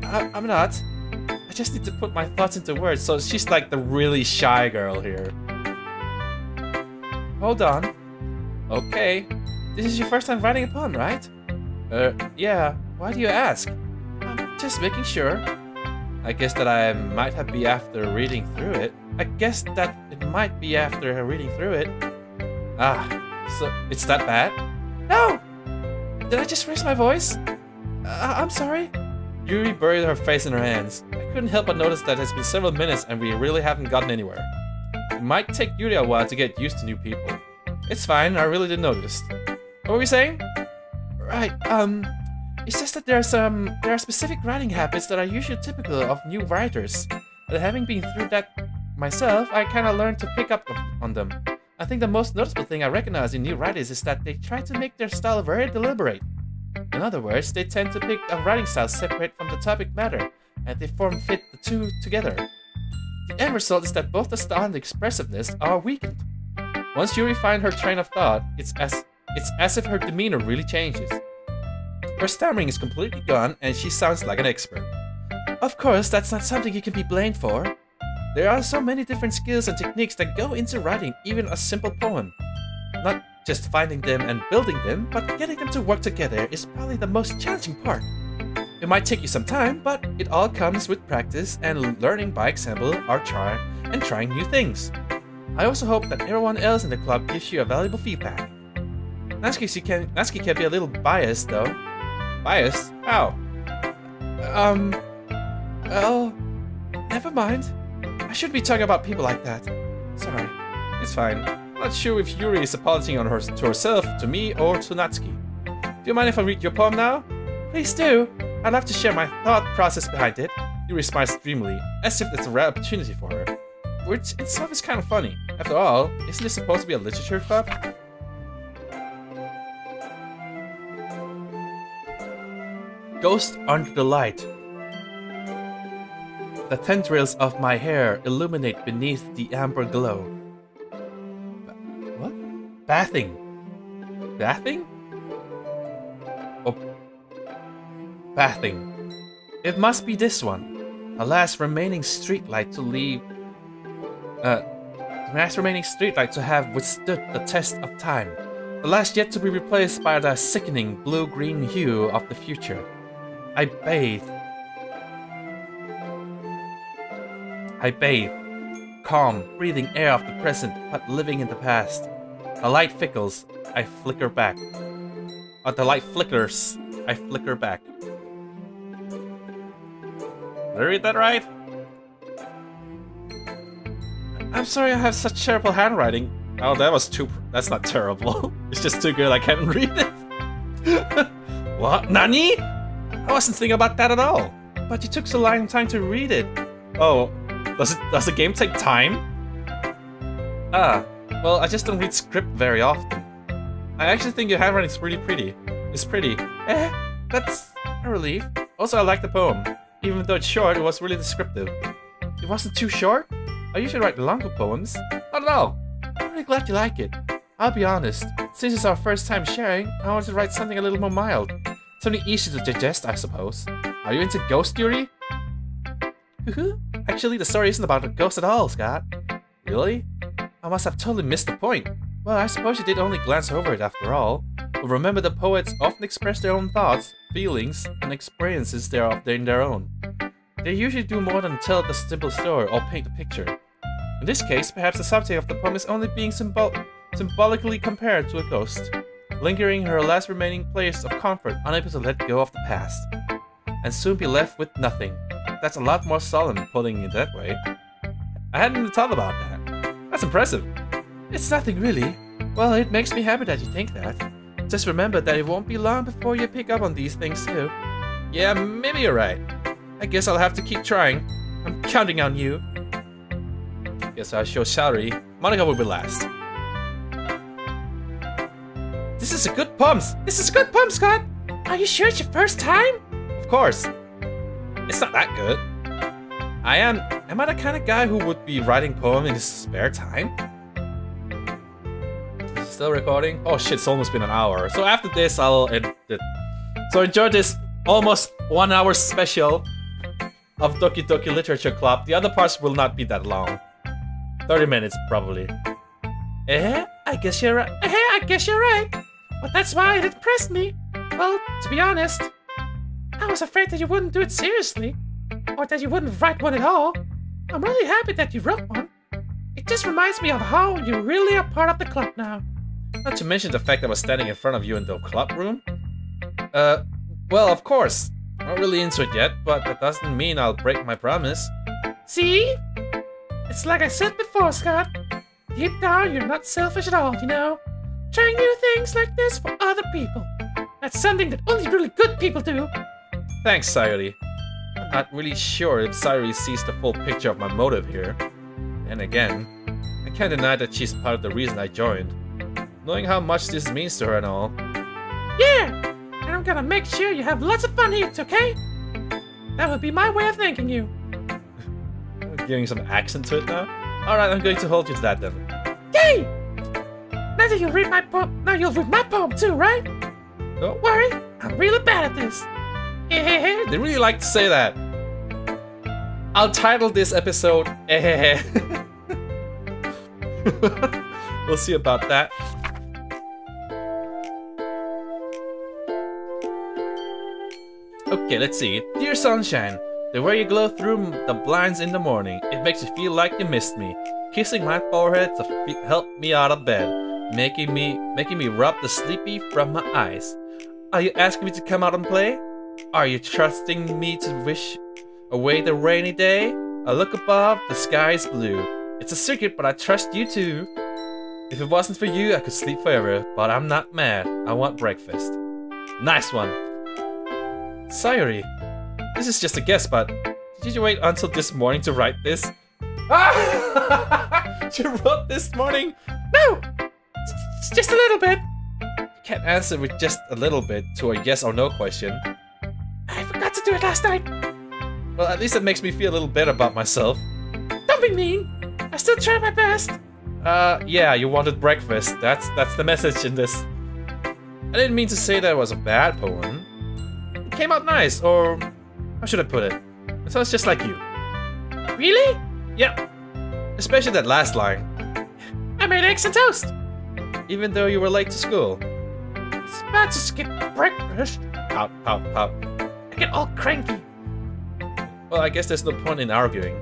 I'm not. I just need to put my thoughts into words, so she's like the really shy girl here. Hold on. Okay. This is your first time writing a poem, right? Yeah. Why do you ask? I'm just making sure. I guess that I might have be after reading through it. Ah, so it's that bad? No! Did I just raise my voice? I'm sorry. Yuri buried her face in her hands. I couldn't help but notice that it's been several minutes and we really haven't gotten anywhere. It might take Yuri a while to get used to new people. It's fine, I really didn't notice. What were we saying? Right, it's just that there are specific writing habits that are usually typical of new writers. And having been through that myself, I kinda learned to pick up on them. I think the most noticeable thing I recognize in new writers is that they try to make their style very deliberate. In other words, they tend to pick a writing style separate from the topic matter, and they form-fit the two together. The end result is that both the style and the expressiveness are weakened. Once Yuri finds her train of thought, it's as if her demeanor really changes. Her stammering is completely gone, and she sounds like an expert. Of course, that's not something you can be blamed for. There are so many different skills and techniques that go into writing even a simple poem. Not just finding them and building them, but getting them to work together is probably the most challenging part. It might take you some time, but it all comes with practice and learning by example or trying new things. I also hope that everyone else in the club gives you a valuable feedback. Natsuki can be a little biased though. Biased? How? Well, never mind. I shouldn't be talking about people like that. Sorry. It's fine. I'm not sure if Yuri is apologizing to herself, to me, or to Natsuki. Do you mind if I read your poem now? Please do. I'd love to share my thought process behind it. Yuri smiles dreamily, as if it's a rare opportunity for her. Which itself is kind of funny. After all, isn't this supposed to be a literature club? Ghost under the light. The tendrils of my hair illuminate beneath the amber glow. What? Bathing. Bathing? Oh. Bathing. It must be this one. The last remaining streetlight to leave. The last remaining streetlight to have withstood the test of time. The last yet to be replaced by the sickening blue-green hue of the future. I bathe. Calm, breathing air of the present, but living in the past. The light flickers, I flicker back. The light flickers, I flicker back. Did I read that right? I'm sorry I have such terrible handwriting. Oh, that's not terrible. It's just too good I can't read it. What? Nani? I wasn't thinking about that at all. But you took so long time to read it. Oh, does the game take time? Ah, well, I just don't read script very often. I actually think your handwriting's really pretty. It's pretty. That's a relief. Also, I like the poem. Even though it's short, it was really descriptive. It wasn't too short? I usually write longer poems. Not at all. I'm really glad you like it. I'll be honest. Since it's our first time sharing, I wanted to write something a little more mild. Something easy to digest, I suppose. Are you into ghost theory? Actually, the story isn't about a ghost at all, Scott. Really? I must have totally missed the point. Well, I suppose you did only glance over it after all. But remember, the poets often express their own thoughts, feelings, and experiences in their own. They usually do more than tell the simple story or paint a picture. In this case, perhaps the subject of the poem is only being symbolically compared to a ghost, lingering in her last remaining place of comfort, unable to let go of the past, and soon be left with nothing. That's a lot more solemn putting it that way. I hadn't even thought about that. That's impressive. It's nothing really. Well, it makes me happy that you think that. Just remember that it won't be long before you pick up on these things too. Yeah, maybe you're right. I guess I'll have to keep trying. I'm counting on you. Guess I'll show salary. Monika will be last. This is a good poem. This is a good poem, Scott. Are you sure it's your first time? Of course. It's not that good. Am I the kind of guy who would be writing poem in his spare time? Still recording? Oh shit, it's almost been an hour. So after this, I'll edit it. So enjoy this almost 1 hour special of Doki Doki Literature Club. The other parts will not be that long. 30 minutes, probably. I guess you're right. I guess you're right. But that's why it impressed me. Well, to be honest, I was afraid that you wouldn't do it seriously. Or that you wouldn't write one at all. I'm really happy that you wrote one. It just reminds me of how you really are part of the club now. Not to mention the fact that I was standing in front of you in the club room. Well, of course. I'm not really into it yet, but that doesn't mean I'll break my promise. See? It's like I said before, Scott. Deep down, you're not selfish at all, you know? Trying new things like this for other people. That's something that only really good people do. Thanks, Sayori. I'm not really sure if Sayori sees the full picture of my motive here. And again, I can't deny that she's part of the reason I joined. Knowing how much this means to her and all. Yeah! And I'm gonna make sure you have lots of fun here, okay? That would be my way of thanking you. I'm giving some accent to it now? Alright, I'm going to hold you to that then. Yay! Now that you'll read my poem, too, right? Don't worry, I'm really bad at this. Ehehe. They really like to say that. I'll title this episode Ehehe. We'll see about that. Okay, let's see. Dear Sunshine, the way you glow through the blinds in the morning, it makes you feel like you missed me. Kissing my forehead to help me out of bed, making me rub the sleepy from my eyes. Are you asking me to come out and play? Are you trusting me to wish away the rainy day? I look above, the sky is blue. It's a secret, but I trust you too. If it wasn't for you, I could sleep forever, but I'm not mad. I want breakfast. Nice one. Sayori, this is just a guess, but did you wait until this morning to write this? what you wrote this morning? No! It's just a little bit. You can't answer with just a little bit to a yes or no question. I forgot to do it last night. Well, at least it makes me feel a little better about myself. Don't be mean. I still try my best. Yeah, you wanted breakfast. That's the message in this. I didn't mean to say that it was a bad poem. It came out nice, or how should I put it? It sounds just like you. Really? Yep. Especially that last line. I made eggs and toast. Even though you were late to school. It's bad to skip breakfast. Pout, pout, pout. I get all cranky. Well, I guess there's no point in arguing.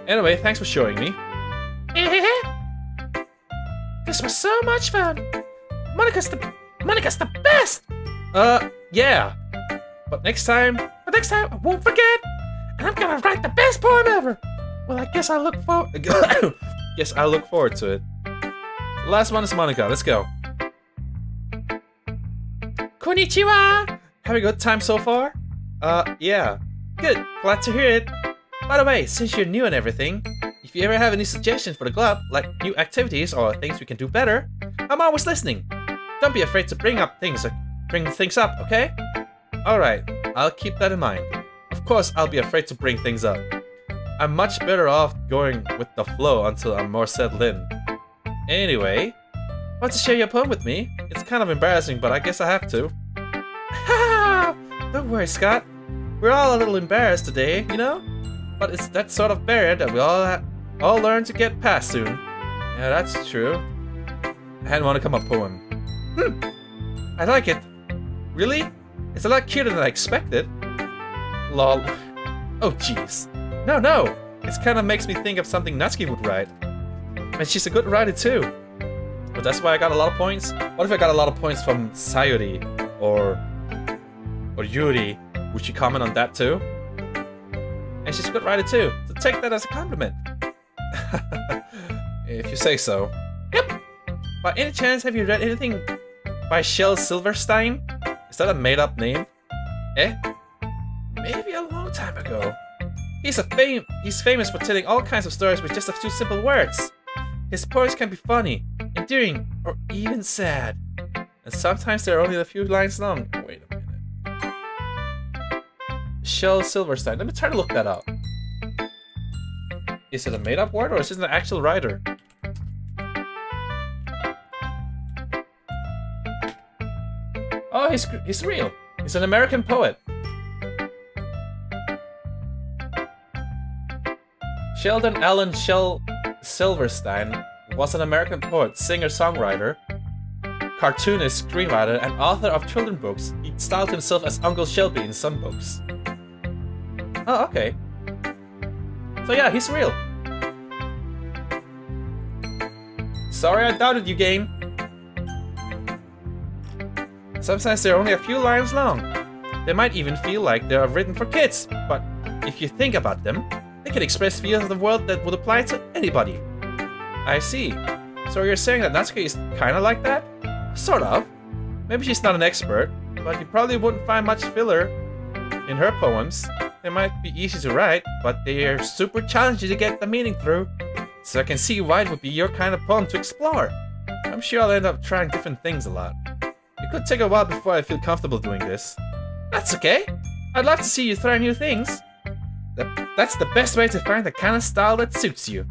Anyway, thanks for showing me. Ehehe. This was so much fun. Monika's the best. Yeah. But next time I won't forget. And I'm gonna write the best poem ever. Well, I guess I look forward to it. The last one is Monika. Let's go. Konnichiwa. Having a good time so far? Yeah. Good. Glad to hear it. By the way, since you're new and everything, if you ever have any suggestions for the club, like new activities or things we can do better, I'm always listening. Don't be afraid to bring things up, okay? Alright, I'll keep that in mind. Of course, I'll be afraid to bring things up. I'm much better off going with the flow until I'm more settled in. Anyway, want to share your poem with me? It's kind of embarrassing, but I guess I have to. Ha! Don't worry, Scott. We're all a little embarrassed today, you know? But it's that sort of barrier that we all learn to get past soon. Yeah, that's true. I hadn't want to come up poem. I like it. Really? It's a lot cuter than I expected. Lol. Oh jeez. No. It kind of makes me think of something Natsuki would write. And she's a good writer too. But that's why I got a lot of points. What if I got a lot of points from Sayuri or Yuri? Would you comment on that too? And she's a good writer too, so take that as a compliment. If you say so. Yep. By any chance, have you read anything by Shel Silverstein? Is that a made-up name? Eh? Maybe a long time ago. He's famous for telling all kinds of stories with just a few simple words. His poems can be funny, endearing, or even sad. And sometimes they're only a few lines long. Wait a minute. Shel Silverstein. Let me try to look that up. Is it a made-up word or is it an actual writer? Oh, he's real. He's an American poet. Sheldon Allen Shel Silverstein was an American poet, singer-songwriter, cartoonist, screenwriter, and author of children's books. He styled himself as Uncle Shelby in some books. Oh, okay. So yeah, he's real. Sorry I doubted you, game. Sometimes they're only a few lines long. They might even feel like they are written for kids, but if you think about them, they can express feelings of the world that would apply to anybody. I see. So you're saying that Natsuki is kinda like that? Sort of. Maybe she's not an expert, but you probably wouldn't find much filler in her poems. They might be easy to write, but they are super challenging to get the meaning through. So I can see why it would be your kind of poem to explore. I'm sure I'll end up trying different things a lot. It could take a while before I feel comfortable doing this. That's okay. I'd love to see you try new things. That's the best way to find the kind of style that suits you.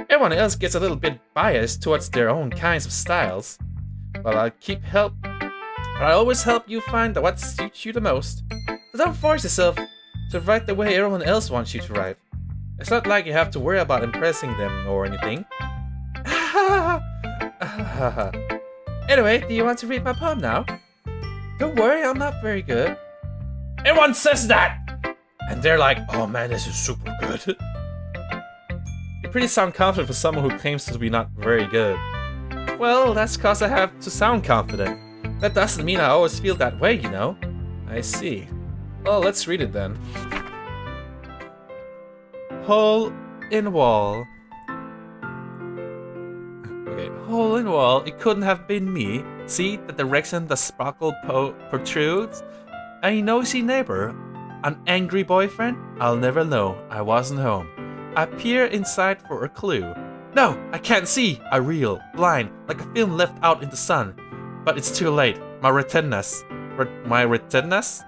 Everyone else gets a little bit biased towards their own kinds of styles. But I always help you find what suits you the most. So don't force yourself to write the way everyone else wants you to write. It's not like you have to worry about impressing them or anything. Anyway, do you want to read my poem now? Don't worry, I'm not very good. Everyone says that! And they're like, oh man, this is super good. You pretty sound confident for someone who claims to be not very good. Well, that's cause I have to sound confident. That doesn't mean I always feel that way, you know? I see. Well, let's read it then. Hole in wall. Okay, hole in wall. It couldn't have been me. See the direction the sparkle protrudes? A nosy neighbor. An angry boyfriend? I'll never know. I wasn't home. I peer inside for a clue. No, I can't see. I reel, blind, like a film left out in the sun. But it's too late. My retinas. Retinas.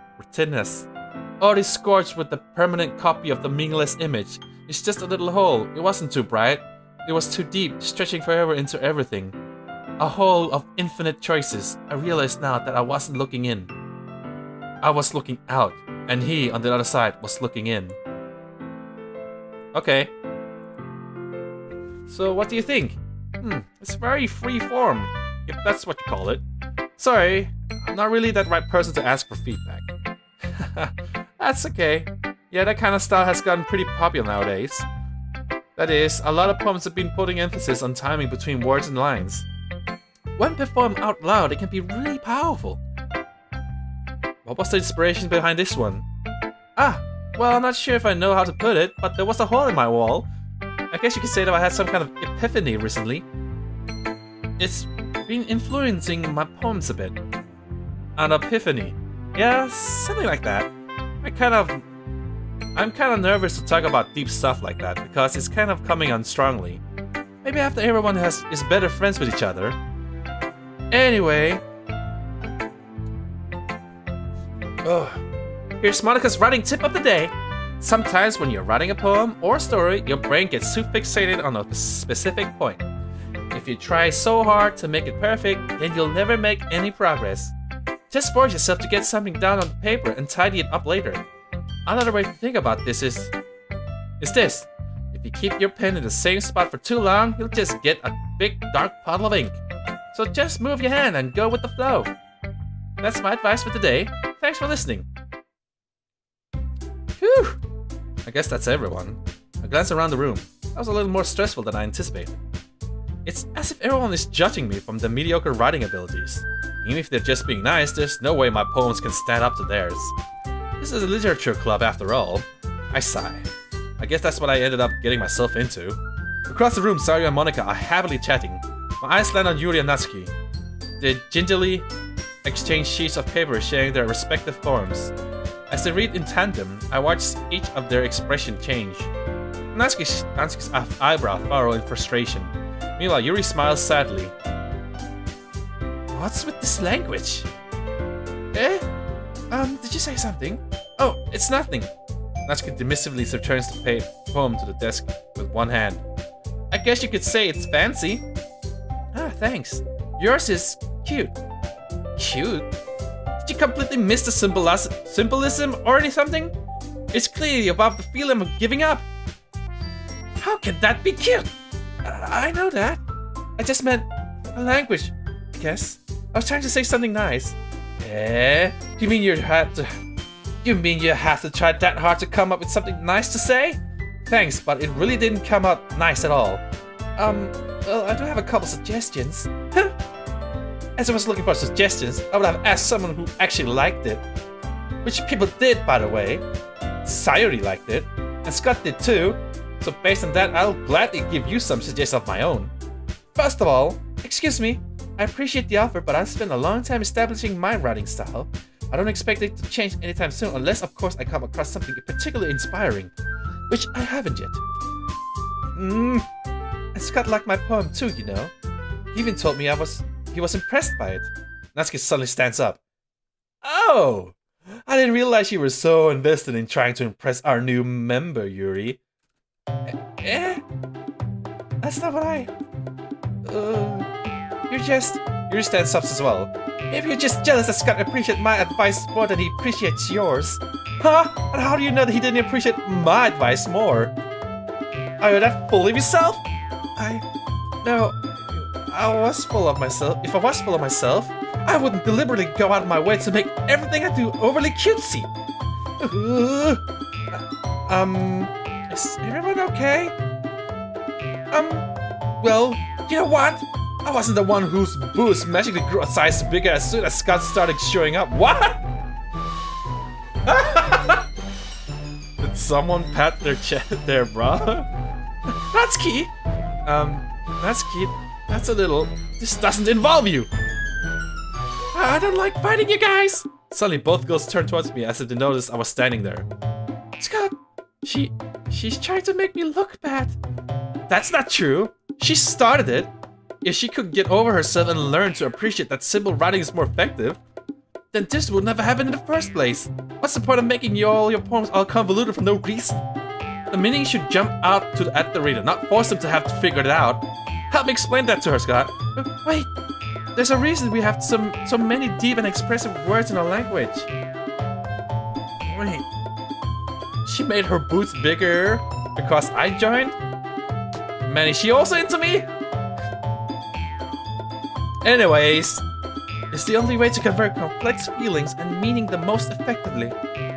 Already scorched with the permanent copy of the meaningless image. It's just a little hole. It wasn't too bright. It was too deep, stretching forever into everything. A hole of infinite choices. I realized now that I wasn't looking in. I was looking out, and he, on the other side, was looking in. Okay. So, what do you think? It's very free form, if that's what you call it. Sorry, I'm not really that right person to ask for feedback. That's okay. Yeah, that kind of style has gotten pretty popular nowadays. That is, a lot of poems have been putting emphasis on timing between words and lines. When performed out loud, it can be really powerful. What was the inspiration behind this one? Well, I'm not sure if I know how to put it, but there was a hole in my wall. I guess you could say that I had some kind of epiphany recently. It's been influencing my poems a bit. An epiphany. Yeah, something like that. I'm kind of nervous to talk about deep stuff like that because it's kind of coming on strongly. Maybe after everyone is better friends with each other. Anyway. Here's Monika's writing tip of the day. Sometimes when you're writing a poem or a story, your brain gets too fixated on a specific point. If you try so hard to make it perfect, then you'll never make any progress. Just force yourself to get something down on the paper and tidy it up later. Another way to think about this is this. If you keep your pen in the same spot for too long, you'll just get a big dark puddle of ink. So just move your hand and go with the flow. That's my advice for today. Thanks for listening. Whew! I guess that's everyone. I glanced around the room. That was a little more stressful than I anticipated. It's as if everyone is judging me from their mediocre writing abilities. Even if they're just being nice, there's no way my poems can stand up to theirs. This is a literature club after all. I sigh. I guess that's what I ended up getting myself into. Across the room, Sayu and Monika are happily chatting. My eyes land on Yuri and Natsuki. They gingerly exchange sheets of paper sharing their respective poems. As they read in tandem, I watch each of their expression change. Natsuki's eyebrow furrow in frustration. Meanwhile, Yuri smiles sadly. What's with this language? Eh? Did you say something? Oh, it's nothing. Natsuki dismissively returns the poem to the desk with one hand. I guess you could say it's fancy. Ah, thanks. Yours is cute. Cute? Did you completely miss the symbolism or something? It's clearly about the feeling of giving up. How can that be cute? I know that. I just meant a language, I guess. I was trying to say something nice. Eh? You mean you have to try that hard to come up with something nice to say? Thanks, but it really didn't come out nice at all. Well, I do have a couple suggestions. As I was looking for suggestions, I would have asked someone who actually liked it. Which people did, by the way. Sayuri liked it, and Scott did too. So based on that, I'll gladly give you some suggestions of my own. First of all, excuse me, I appreciate the offer, but I've spent a long time establishing my writing style. I don't expect it to change anytime soon, unless of course I come across something particularly inspiring, which I haven't yet. And Scott liked my poem too, you know. He even told me he was impressed by it. Natsuki suddenly stands up. Oh! I didn't realize you were so invested in trying to impress our new member, Yuri. Eh? That's not what I... Yuri stands up as well. Maybe you're just jealous that Scott appreciates my advice more than he appreciates yours. Huh? And how do you know that he didn't appreciate my advice more? Are you that full of yourself? No, I was full of myself. If I was full of myself, I wouldn't deliberately go out of my way to make everything I do overly cutesy. Is everyone okay? Well, you know what? I wasn't the one whose boobs magically grew a size bigger as soon as Scott started showing up. What? Did someone pat their chest there, bro? Natsuki! Natsuki, that's a little... This doesn't involve you! I don't like fighting you guys! Suddenly both girls turned towards me as if they noticed I was standing there. Scott, she's trying to make me look bad. That's not true. She started it. If she could get over herself and learn to appreciate that simple writing is more effective, then this would never happen in the first place. What's the point of making all your poems all convoluted for no reason? The meaning should jump out at the reader, not force them to have to figure it out. Help me explain that to her, Scott. Wait, there's a reason we have so many deep and expressive words in our language. Wait, she made her boots bigger because I joined? Man, is she also into me? Anyways, it's the only way to convey complex feelings and meaning the most effectively.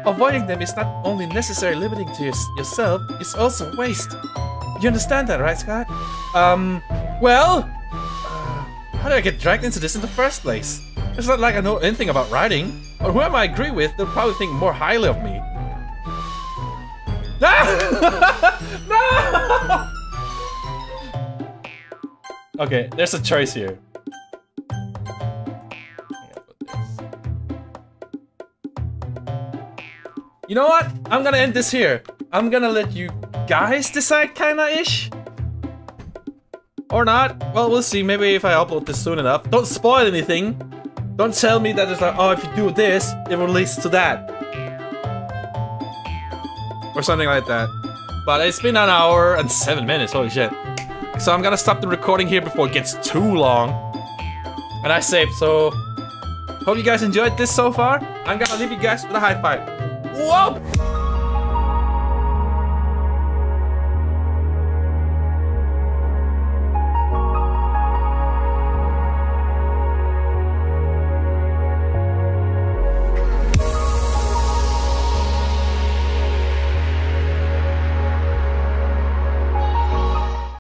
Avoiding them is not only necessary limiting to yourself, it's also waste. You understand that, right, Scott? Well, how did I get dragged into this in the first place? It's not like I know anything about writing, or whoever I agree with, they'll probably think more highly of me. No! Okay, there's a choice here. You know what? I'm gonna end this here. I'm gonna let you guys decide, kinda-ish. Or not. Well, we'll see. Maybe if I upload this soon enough. Don't spoil anything. Don't tell me that it's like, oh, if you do this, it will lead to that. Or something like that. But it's been an hour and 7 minutes, holy shit. So I'm gonna stop the recording here before it gets too long. And I saved, so... Hope you guys enjoyed this so far. I'm gonna leave you guys with a high five. Whoa!